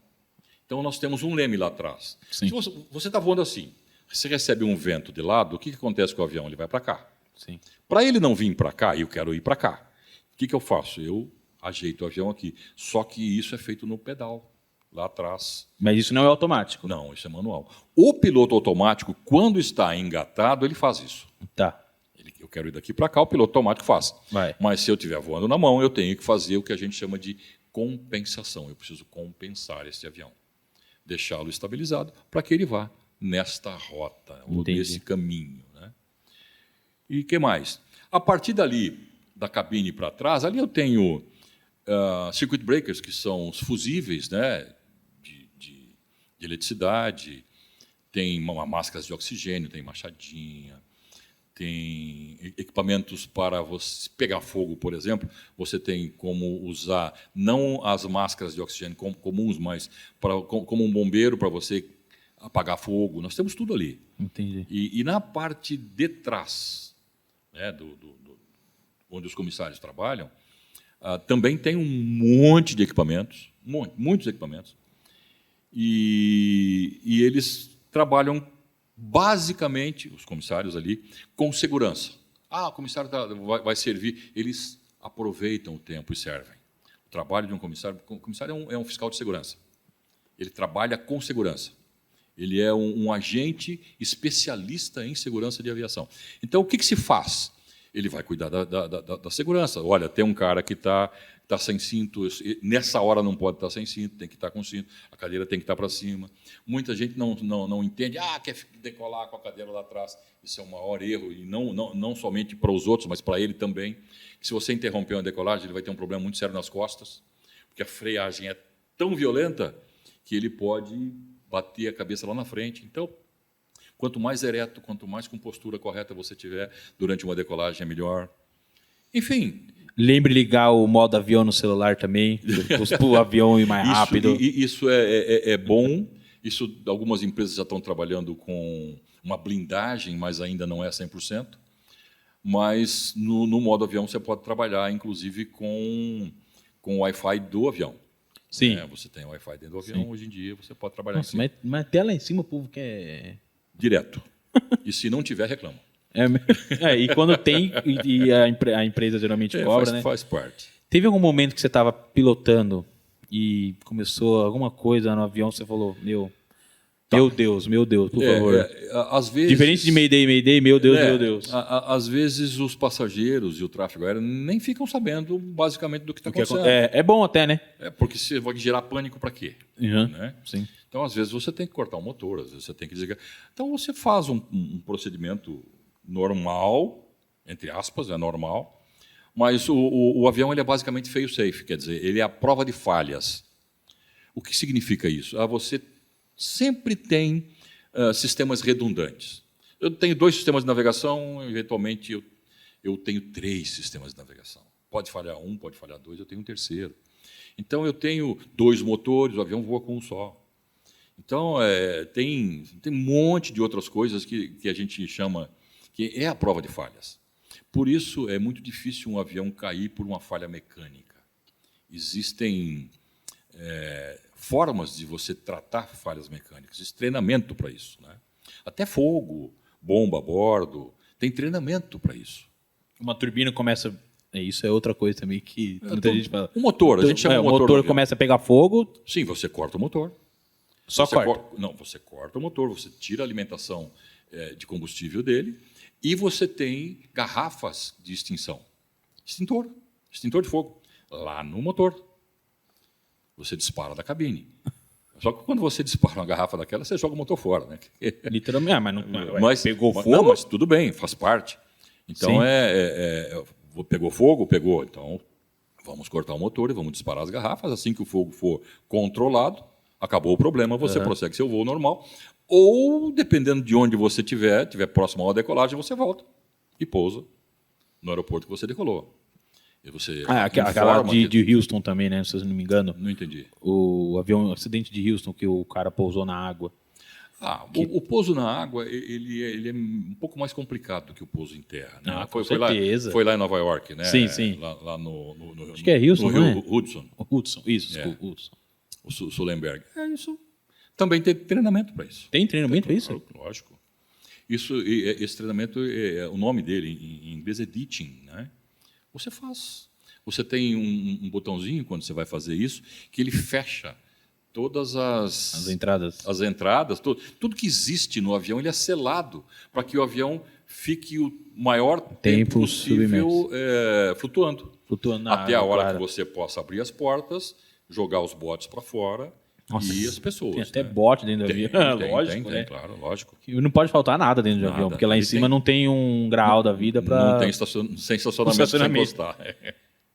Então, nós temos um leme lá atrás. Sim. Se você está voando assim, você recebe um vento de lado, o que acontece com o avião? Ele vai para cá. Sim. Para ele não vir para cá, eu quero ir para cá. O que eu faço? Eu ajeito o avião aqui. Só que isso é feito no pedal, lá atrás. Mas isso não é automático. Não, isso é manual. O piloto automático, quando está engatado, ele faz isso. Tá. Eu quero ir daqui para cá, o piloto automático faz. Vai. Mas se eu estiver voando na mão, eu tenho que fazer o que a gente chama de compensação. Eu preciso compensar esse avião. Deixá-lo estabilizado para que ele vá nesta rota, ou Entendi. nesse caminho. Né? E o que mais? A partir dali, da cabine para trás, ali eu tenho circuit breakers, que são os fusíveis, né, de eletricidade, tem máscaras de oxigênio, tem machadinha, tem equipamentos para você pegar fogo, por exemplo. Você tem como usar, não as máscaras de oxigênio comuns, mas como um bombeiro para você apagar fogo. Nós temos tudo ali. Entendi. E na parte de trás, né, onde os comissários trabalham, também tem um monte de equipamentos, muitos equipamentos, e eles trabalham basicamente, os comissários ali, com segurança. O comissário vai servir, eles aproveitam o tempo e servem. O trabalho de um comissário, o comissário é um fiscal de segurança. Ele trabalha com segurança. Ele é um agente especialista em segurança de aviação. Então, o que se faz? Ele vai cuidar da segurança. Olha, tem um cara que está sem cinto, nessa hora não pode estar sem cinto, tem que estar com cinto, a cadeira tem que estar para cima. Muita gente não entende, quer decolar com a cadeira lá atrás. Isso é o maior erro, e não somente para os outros, mas para ele também. Se você interromper uma decolagem, ele vai ter um problema muito sério nas costas, porque a freagem é tão violenta que ele pode bater a cabeça lá na frente. Então, quanto mais ereto, quanto mais com postura correta você tiver durante uma decolagem, é melhor. Enfim. Lembre de ligar o modo avião no celular também, para o avião ir mais rápido. Isso é bom. Isso, algumas empresas já estão trabalhando com uma blindagem, mas ainda não é 100%. Mas no modo avião você pode trabalhar, inclusive, com o Wi-Fi do avião. Sim. Você tem Wi-Fi dentro do avião, hoje em dia você pode trabalhar Nossa, em cima. mas até lá em cima o povo quer... Direto. E se não tiver, reclama. E quando tem, e a empresa geralmente cobra, né? Faz parte. Teve algum momento que você estava pilotando e começou alguma coisa no avião, você falou, meu Deus, por favor. Às vezes, diferente de Mayday, meu Deus. Às vezes os passageiros e o tráfego aéreo nem ficam sabendo basicamente do que está acontecendo. É bom até, né? Porque você vai gerar pânico para quê? Uhum, né? Sim. Então, às vezes, você tem que cortar o motor, às vezes você tem que desligar. Então, você faz um procedimento normal, entre aspas, é normal, mas o avião ele é basicamente fail-safe, quer dizer, ele é a prova de falhas. O que significa isso? Você sempre tem sistemas redundantes. Eu tenho 2 sistemas de navegação, eventualmente eu tenho 3 sistemas de navegação. Pode falhar um, pode falhar 2, eu tenho um terceiro. Então, eu tenho 2 motores, o avião voa com um só. Então, tem um monte de outras coisas que a gente chama, que é a prova de falhas. Por isso, é muito difícil um avião cair por uma falha mecânica. Existem formas de você tratar falhas mecânicas, existe treinamento para isso. Né? Até fogo, bomba a bordo, tem treinamento para isso. Uma turbina começa... Isso é outra coisa também que muita gente fala. O motor, a gente chama o motor começa a pegar fogo... Sim, você corta o motor. Só corta? Não, você corta o motor, você tira a alimentação de combustível dele e você tem garrafas de extinção. Extintor de fogo, lá no motor. Você dispara da cabine. Só que quando você dispara uma garrafa daquela, você joga o motor fora. Né? Literalmente, mas pegou fogo? Não, mas tudo bem, faz parte. Então, pegou fogo? Pegou. Então, vamos cortar o motor e vamos disparar as garrafas. Assim que o fogo for controlado, acabou o problema, você prossegue seu voo normal. Ou, dependendo de onde você estiver próximo à decolagem, você volta e pousa no aeroporto que você decolou. E você Aquela informa de Houston também, né? Se eu não me engano. Não entendi. O acidente de Houston, que o cara pousou na água. O pouso na água ele é um pouco mais complicado do que o pouso em terra. Né? Com certeza. Foi lá em Nova York, né? Sim, sim. Lá no Acho que é Houston, no não Rio é? Hudson. Hudson, isso, desculpa, Hudson. O Sullenberg. Isso. Também tem treinamento para isso. Tem treinamento para isso? Lógico. Esse treinamento, o nome dele em inglês é ditching, né? Você faz. Você tem um botãozinho quando você vai fazer isso que ele fecha todas as entradas, tudo que existe no avião ele é selado para que o avião fique o maior tempo possível flutuando na até água, a hora claro. que você possa abrir as portas, jogar os botes para fora. Nossa, e as pessoas. Tem até bote dentro do avião. Lógico, né? Claro, lógico. E não pode faltar nada dentro do avião, porque lá em cima não tem um grau da vida para. Não tem sem estacionamento sem encostar.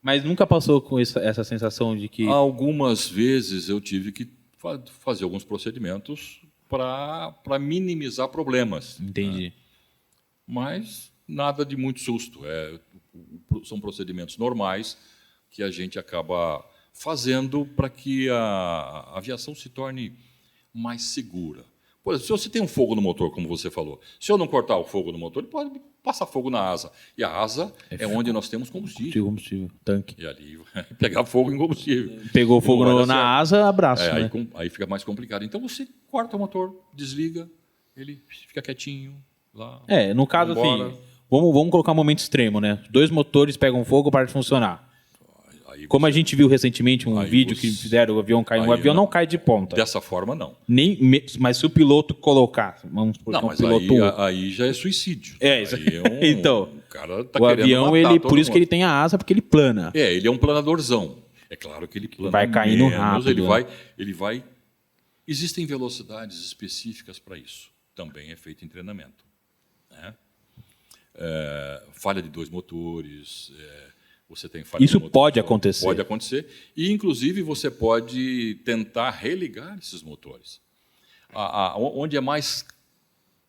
Mas nunca passou com essa sensação de que. Algumas vezes eu tive que fazer alguns procedimentos para minimizar problemas. Entendi. Né? Mas nada de muito susto. São procedimentos normais que a gente acaba fazendo para que a aviação se torne mais segura. Por exemplo, se você tem um fogo no motor, como você falou, se eu não cortar o fogo no motor, ele pode passar fogo na asa. E a asa é onde nós temos combustível. Tanque. E ali pegar fogo em combustível. Pegou fogo na asa, abraço. Né? Aí fica mais complicado. Então você corta o motor, desliga, ele fica quietinho lá. No caso, assim, vamos colocar um momento extremo, né? 2 motores pegam fogo, para de funcionar. Como a gente viu recentemente vídeo que fizeram, o avião cai. O avião não cai de ponta. Dessa forma, não. Mas se o piloto colocar, vamos supor, mas aí já é suicídio. Então, o cara tá o avião, por isso que ele tem a asa, porque ele plana. Ele é um planadorzão. É claro que ele plana vai caindo menos, rápido. Ele vai. Existem velocidades específicas para isso. Também é feito em treinamento. Né? Falha de 2 motores. Você tem falha Isso de motor, pode acontecer. Pode acontecer. E, inclusive, você pode tentar religar esses motores. Onde é mais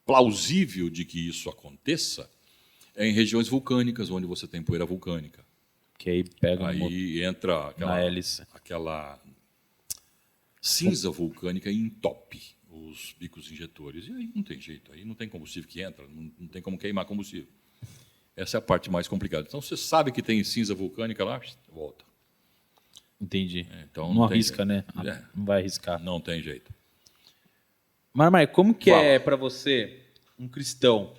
plausível de que isso aconteça é em regiões vulcânicas, onde você tem poeira vulcânica. Que aí pega aí entra aquela cinza vulcânica e entope os bicos injetores. E aí não tem jeito, aí não tem combustível que entra, não tem como queimar combustível. Essa é a parte mais complicada. Então, você sabe que tem cinza vulcânica lá, volta. Entendi. Então, não arrisca, né? Não vai arriscar. Não tem jeito. Marmai, como que é para você, um cristão,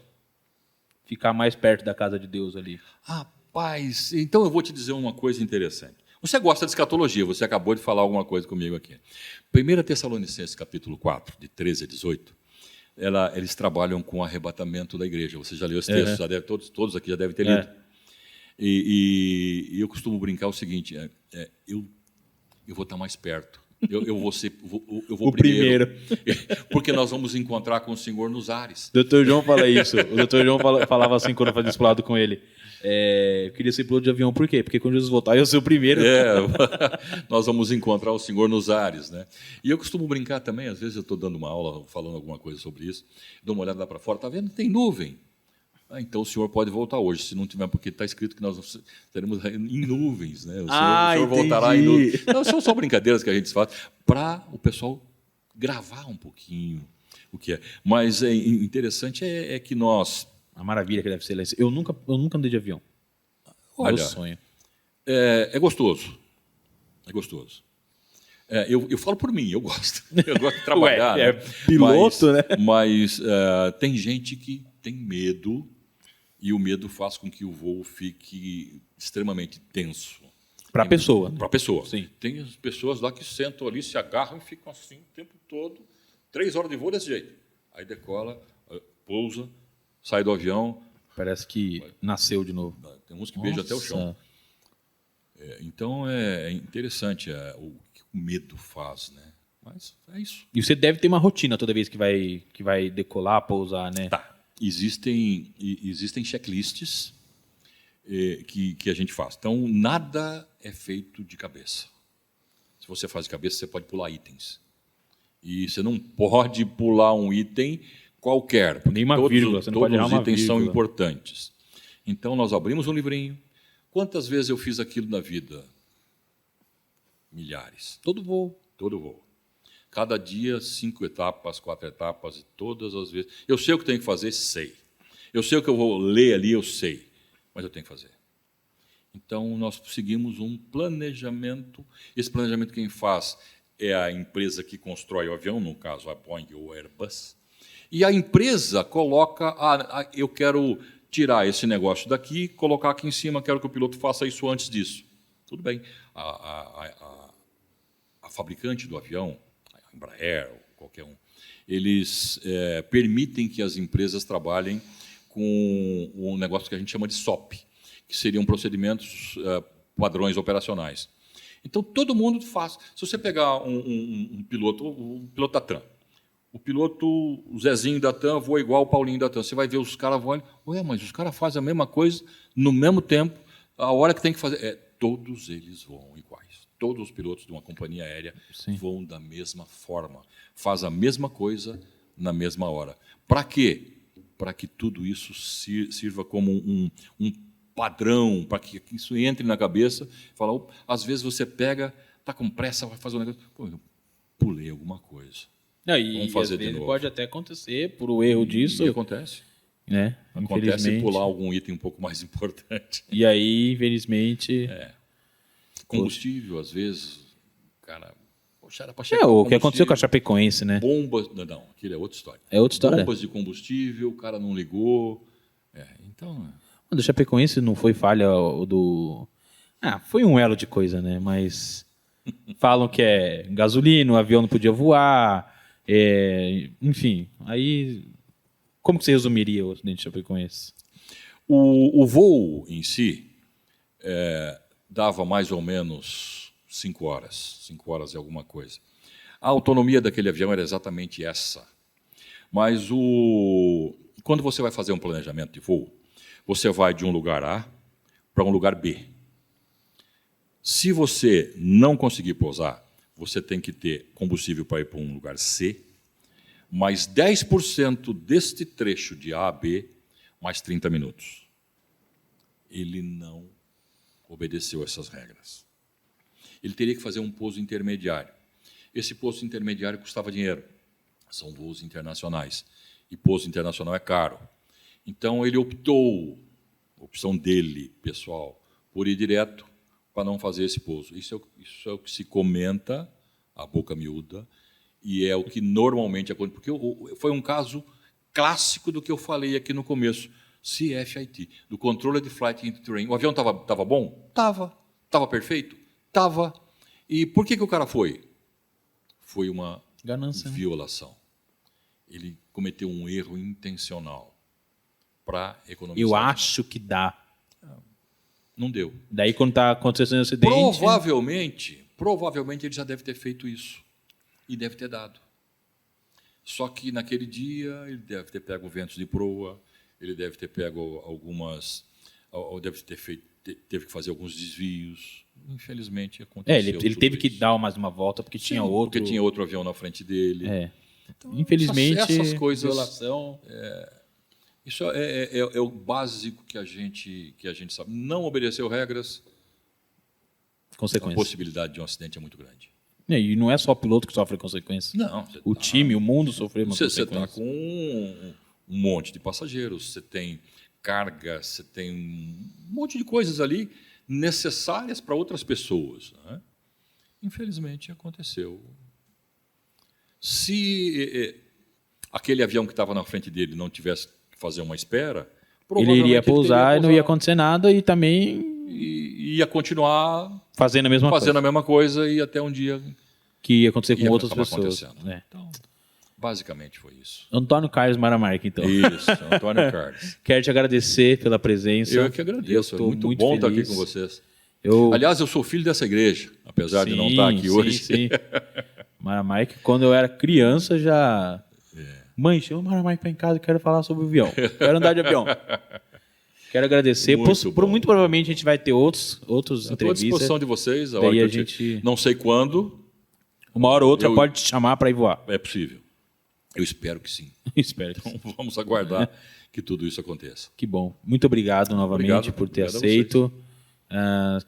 ficar mais perto da casa de Deus ali? Rapaz, então eu vou te dizer uma coisa interessante. Você gosta de escatologia, você acabou de falar alguma coisa comigo aqui. 1 Tessalonicenses, capítulo 4, de 13 a 18, eles trabalham com o arrebatamento da igreja. Você já leu esse texto? Todos aqui já devem ter lido. E eu costumo brincar o seguinte, eu vou estar mais perto. Eu vou primeiro. Porque nós vamos encontrar com o Senhor nos ares. O Dr. João fala isso. O Dr. João falava assim quando eu fazia discipulado com ele. Eu queria ser piloto de avião, por quê? Porque quando Jesus voltar, eu sou o primeiro. Nós vamos encontrar o Senhor nos ares. Né? E eu costumo brincar também, às vezes eu estou dando uma aula, falando alguma coisa sobre isso, dou uma olhada lá para fora, está vendo? Tem nuvem. Então o Senhor pode voltar hoje, se não tiver, porque está escrito que nós teremos em nuvens. Né? O Senhor voltará em nuvens. Então, são só brincadeiras que a gente faz para o pessoal gravar um pouquinho o que é. Mas interessante é que nós... A maravilha que deve ser. Eu nunca andei de avião. Olha, meu sonho. É gostoso. É gostoso. Eu falo por mim, eu gosto. Eu gosto de trabalhar. Piloto, né? Mas tem gente que tem medo e o medo faz com que o voo fique extremamente tenso. Para a pessoa. Para a pessoa. Sim. Tem as pessoas lá que sentam ali, se agarram e ficam assim o tempo todo. 3 horas de voo desse jeito. Aí decola, pousa, sai do avião. Parece que nasceu de novo. Tem uns que beijam até o chão. Então é interessante o que o medo faz, né? Mas é isso. E você deve ter uma rotina toda vez que vai decolar, pousar, né? Tá. Existem checklists que a gente faz. Então, nada é feito de cabeça. Se você faz de cabeça, você pode pular itens. E você não pode pular um item qualquer. Nem uma vírgula. Você não pode errar uma itens vírgula. São importantes. Então, nós abrimos um livrinho. Quantas vezes eu fiz aquilo na vida? Milhares. Todo voo. Todo voo. Cada dia, 5 etapas, 4 etapas, e todas as vezes. Eu sei o que tenho que fazer, sei. Eu sei o que eu vou ler ali, eu sei. Mas eu tenho que fazer. Então, nós seguimos um planejamento. Esse planejamento quem faz é a empresa que constrói o avião, no caso a Boeing ou Airbus. E a empresa coloca, eu quero tirar esse negócio daqui, colocar aqui em cima, quero que o piloto faça isso antes disso. Tudo bem. A fabricante do avião, a Embraer ou qualquer um, eles permitem que as empresas trabalhem com um negócio que a gente chama de SOP, que seriam procedimentos padrões operacionais. Então, todo mundo faz. Se você pegar um piloto, o piloto da TAM, o Zezinho da TAM voa igual o Paulinho da TAM. Você vai ver os caras voando. Ué, mas os caras fazem a mesma coisa no mesmo tempo, a hora que tem que fazer. Todos eles voam iguais. Todos os pilotos de uma companhia aérea voam da mesma forma. Faz a mesma coisa na mesma hora. Para quê? Para que tudo isso sirva como um padrão, para que isso entre na cabeça. Fala, às vezes você pega, está com pressa, vai fazer um negócio. Pô, eu pulei alguma coisa. Não, e fazer às de vezes novo. pode até acontecer, por o erro disso. E acontece. Né? Acontece pular algum item um pouco mais importante. E aí, infelizmente... Combustível, às vezes, cara... Poxa, era para chegar o que aconteceu com a Chapecoense, né? Bombas... Não, aquilo é outra história. É outra história. Bombas de combustível, o cara não ligou. Então... Quando a Chapecoense não foi falha do... foi um elo de coisa, né? Mas falam que é gasolina, o avião não podia voar, enfim. Aí, como que você resumiria o acidente de Chapecoense? O voo em si dava mais ou menos 5 horas. 5 horas e alguma coisa. A autonomia daquele avião era exatamente essa. Mas quando você vai fazer um planejamento de voo, você vai de um lugar A para um lugar B. Se você não conseguir pousar, você tem que ter combustível para ir para um lugar C, mais 10% deste trecho de A a B, mais 30 minutos. Ele não obedeceu essas regras. Ele teria que fazer um pouso intermediário. Esse pouso intermediário custava dinheiro. São voos internacionais. E pouso internacional é caro. Então, ele optou, opção dele, pessoal, por ir direto para não fazer esse pouso. Isso é o que se comenta, a boca miúda, e é o que normalmente acontece. Porque foi um caso clássico do que eu falei aqui no começo, CFIT, do Controller de Flight into Terrain. O avião estava bom? Estava. Estava perfeito? Estava. E por que o cara foi? Foi uma ganância, violação. Ele cometeu um erro intencional para economizar. Eu acho que dá. Não deu. Daí, quando está acontecendo um acidente... Provavelmente ele já deve ter feito isso. E deve ter dado. Só que naquele dia ele deve ter pego ventos de proa, ele deve ter pego algumas... Ou teve que fazer alguns desvios. Infelizmente aconteceu. Ele teve que dar mais uma volta porque tinha outro... Porque tinha outro avião na frente dele. Então, infelizmente, essas coisas, violação... Isso é o básico que a gente sabe. Não obedeceu regras, a possibilidade de um acidente é muito grande. E não é só o piloto que sofre consequências. Não. O time, o mundo sofreu uma consequência. Você está com um monte de passageiros, você tem carga, você tem um monte de coisas ali necessárias para outras pessoas. Né? Infelizmente, aconteceu. Se aquele avião que estava na frente dele não tivesse que fazer uma espera, ele iria pousar e não ia acontecer nada e também... ia continuar fazendo a mesma coisa e até um dia... que ia acontecer com outras pessoas. Então, basicamente foi isso. Antônio Carlos Maramarca, então. Isso, Antônio Carlos. Quero te agradecer pela presença. Eu que agradeço. É muito bom estar aqui com vocês. Aliás, eu sou filho dessa igreja, apesar de não estar aqui hoje. Sim. Maramarca, quando eu era criança, já... Mãe, chama o Maramarca para em casa, quero falar sobre o avião. Quero andar de avião. Quero agradecer. Muito provavelmente a gente vai ter outros entrevistas. Estou à disposição de vocês. Não sei quando. Uma hora ou outra pode te chamar para ir voar. É possível. Eu espero que sim. Espero que sim. Então, vamos aguardar que tudo isso aconteça. Que bom. Muito obrigado novamente por ter aceito.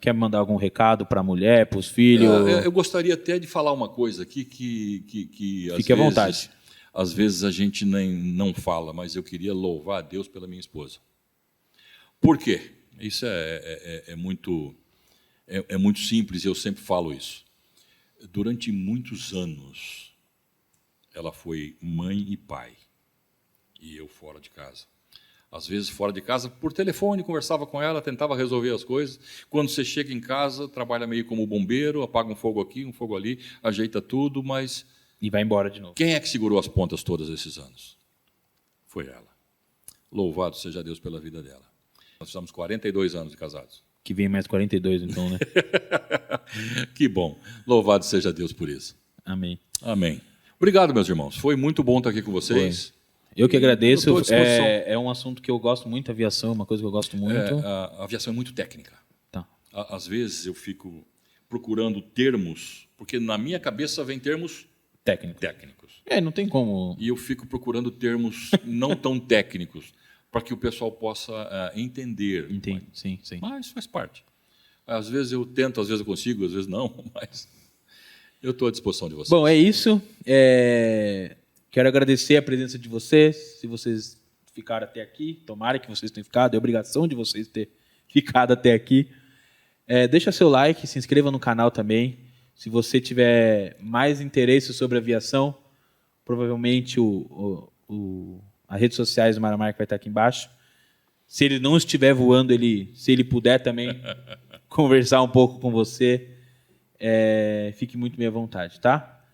Quer mandar algum recado para a mulher, para os filhos? Eu gostaria até de falar uma coisa aqui que Fique à vontade. Às vezes a gente nem não fala, mas eu queria louvar a Deus pela minha esposa. Por quê? Isso é muito simples e eu sempre falo isso. Durante muitos anos, ela foi mãe e pai, e eu fora de casa. Às vezes, fora de casa, por telefone, conversava com ela, tentava resolver as coisas. Quando você chega em casa, trabalha meio como bombeiro, apaga um fogo aqui, um fogo ali, ajeita tudo, mas... E vai embora de novo. Quem é que segurou as pontas todos esses anos? Foi ela. Louvado seja Deus pela vida dela. Nós estamos 42 anos de casados. Que vem mais 42, então, né? Que bom. Louvado seja Deus por isso. Amém. Amém. Obrigado, meus irmãos. Foi muito bom estar aqui com vocês. Eu que agradeço. Eu estou à disposição. É um assunto que eu gosto muito, aviação, uma coisa que eu gosto muito. A aviação é muito técnica. Tá. Às vezes eu fico procurando termos, porque na minha cabeça vem termos técnicos. Não tem como. E eu fico procurando termos não tão técnicos, para que o pessoal possa entender. Entendi, sim. Mas faz parte. Às vezes eu tento, às vezes eu consigo, às vezes não, mas eu estou à disposição de vocês. Bom, é isso. Quero agradecer a presença de vocês. Se vocês ficaram até aqui, tomara que vocês tenham ficado. É obrigação de vocês ter ficado até aqui. Deixa seu like, se inscreva no canal também. Se você tiver mais interesse sobre aviação, provavelmente as redes sociais do Maramarca vai estar aqui embaixo. Se ele não estiver voando, se ele puder também conversar um pouco com você, fique muito bem à vontade, tá?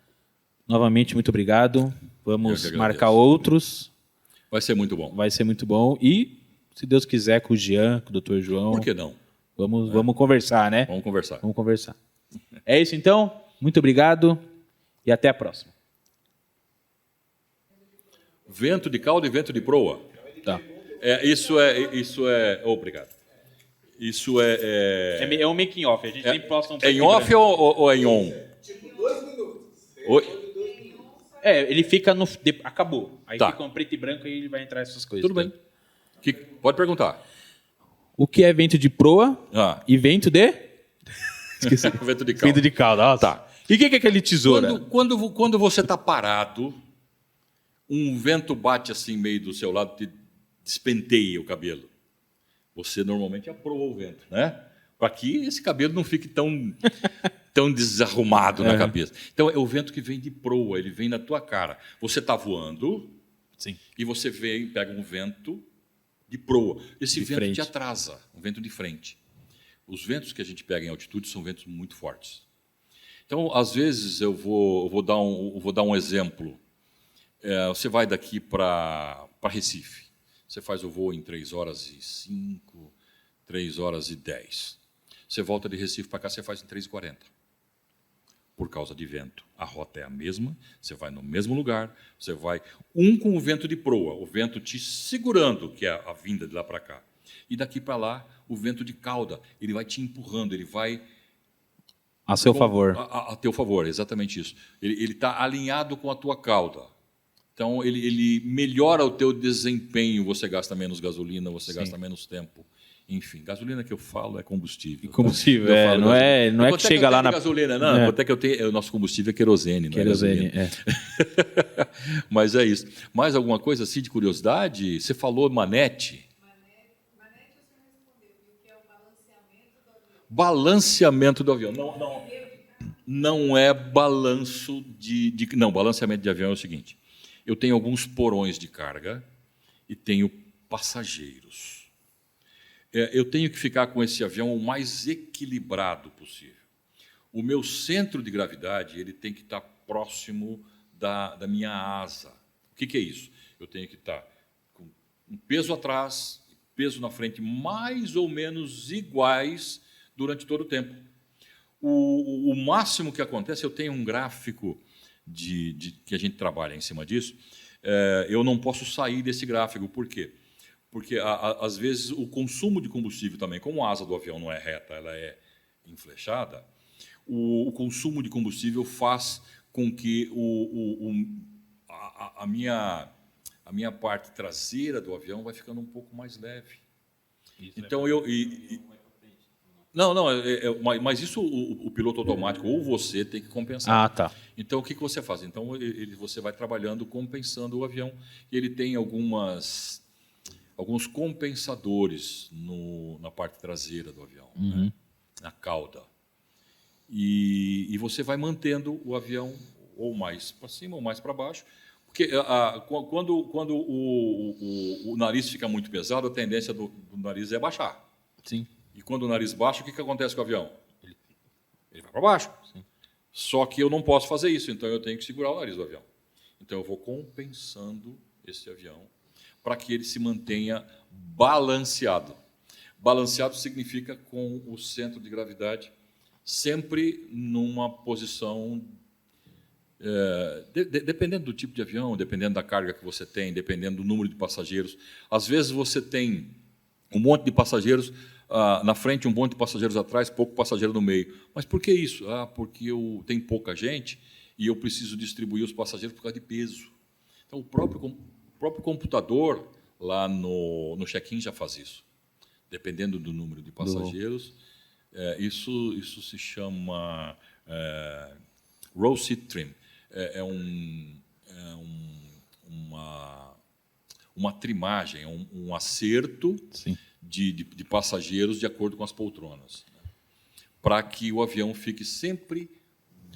Novamente, muito obrigado. Vamos marcar outros. Vai ser muito bom. Vai ser muito bom. E, se Deus quiser, com o Jean, com o Dr. João... Por que não? Vamos conversar, né? Vamos conversar. É isso, então. Muito obrigado e até a próxima. Vento de cauda e vento de proa. Tá. Obrigado. Isso É um making off. A gente sempre posta um... É em off ou é em on? Tipo 2 minutos. Oi? Ele fica no... Acabou. Aí Tá. fica um preto e branco e ele vai entrar essas coisas. Tudo bem. Pode perguntar. O que é vento de proa e vento de... Esqueci. Vento de cauda. Vento de cauda. Tá. E o que é aquele tesoura? Quando você está parado, um vento bate assim meio do seu lado, te despenteia o cabelo. Você normalmente aproa o vento, né? Para que esse cabelo não fique tão desarrumado na cabeça. Então, é o vento que vem de proa, ele vem na tua cara. Você está voando. Sim. E você pega um vento de proa. Esse vento frente. te atrasa, um vento de frente. Os ventos que a gente pega em altitude são ventos muito fortes. Então, às vezes, eu vou dar um exemplo. Você vai daqui para Recife. Você faz o voo em 3h05, 3h10. Você volta de Recife para cá, você faz em 3h40. Por causa de vento. A rota é a mesma, você vai no mesmo lugar, você vai com o vento de proa, o vento te segurando, que é a vinda de lá para cá. E daqui para lá, o vento de cauda, ele vai te empurrando, ele vai... A seu favor. A teu favor, exatamente isso. Ele está alinhado com a tua cauda. Então, ele melhora o teu desempenho, você gasta menos gasolina, você gasta menos tempo. Enfim, gasolina que eu falo é combustível. Combustível, não é que chega lá na... gasolina, não, até que eu tenho... O nosso combustível é querosene, não é gasolina. Mas é isso. Mais alguma coisa assim de curiosidade? Você falou manete. Manete você não respondeu, o que é o balanceamento do avião? Balanceamento do avião. Não é balanço Não, balanceamento de avião é o seguinte. Eu tenho alguns porões de carga e tenho passageiros. Eu tenho que ficar com esse avião o mais equilibrado possível. O meu centro de gravidade ele tem que estar próximo da minha asa. O que é isso? Eu tenho que estar com um peso atrás, peso na frente, mais ou menos iguais durante todo o tempo. O máximo que acontece, eu tenho um gráfico que a gente trabalha em cima disso, eu não posso sair desse gráfico. Por quê? Porque, às vezes, o consumo de combustível também, como a asa do avião não é reta, ela é enflechada, o consumo de combustível faz com que a minha parte traseira do avião vai ficando um pouco mais leve. Então, mas isso o piloto automático ou você tem que compensar. Ah, tá. Então, o que você faz? Então, você vai trabalhando compensando o avião. E ele tem alguns compensadores na parte traseira do avião, né? Na cauda. E você vai mantendo o avião ou mais para cima ou mais para baixo. Porque quando o nariz fica muito pesado, a tendência do nariz é baixar. Sim. E quando o nariz baixa, o que acontece com o avião? Ele vai para baixo. Sim. Só que eu não posso fazer isso, então eu tenho que segurar o nariz do avião. Então eu vou compensando esse avião para que ele se mantenha balanceado. Balanceado significa com o centro de gravidade sempre numa posição... dependendo do tipo de avião, dependendo da carga que você tem, dependendo do número de passageiros. Às vezes você tem um monte de passageiros na frente, um monte de passageiros atrás, pouco passageiro no meio. Mas por que isso? Porque tem pouca gente e eu preciso distribuir os passageiros por causa de peso. Então, o próprio computador lá no check-in já faz isso. Dependendo do número de passageiros, isso se chama row seat trim. Uma trimagem, um acerto de passageiros de acordo com as poltronas, né? Para que o avião fique sempre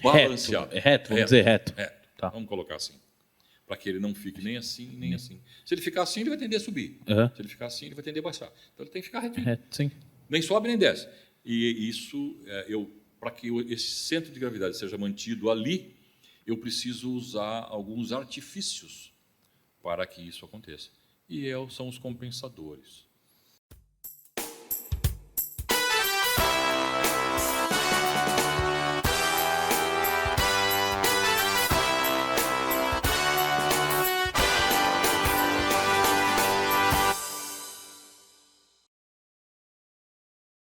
balanceado. Reto, vamos dizer reto. Tá. Vamos colocar assim. Para que ele não fique nem assim, nem assim. Se ele ficar assim, ele vai tender a subir. Se ele ficar assim, ele vai tender a baixar. Então, ele tem que ficar retinho. Reto, sim. Nem sobe, nem desce. E isso, para que esse centro de gravidade seja mantido ali, eu preciso usar alguns artifícios para que isso aconteça. E são os compensadores.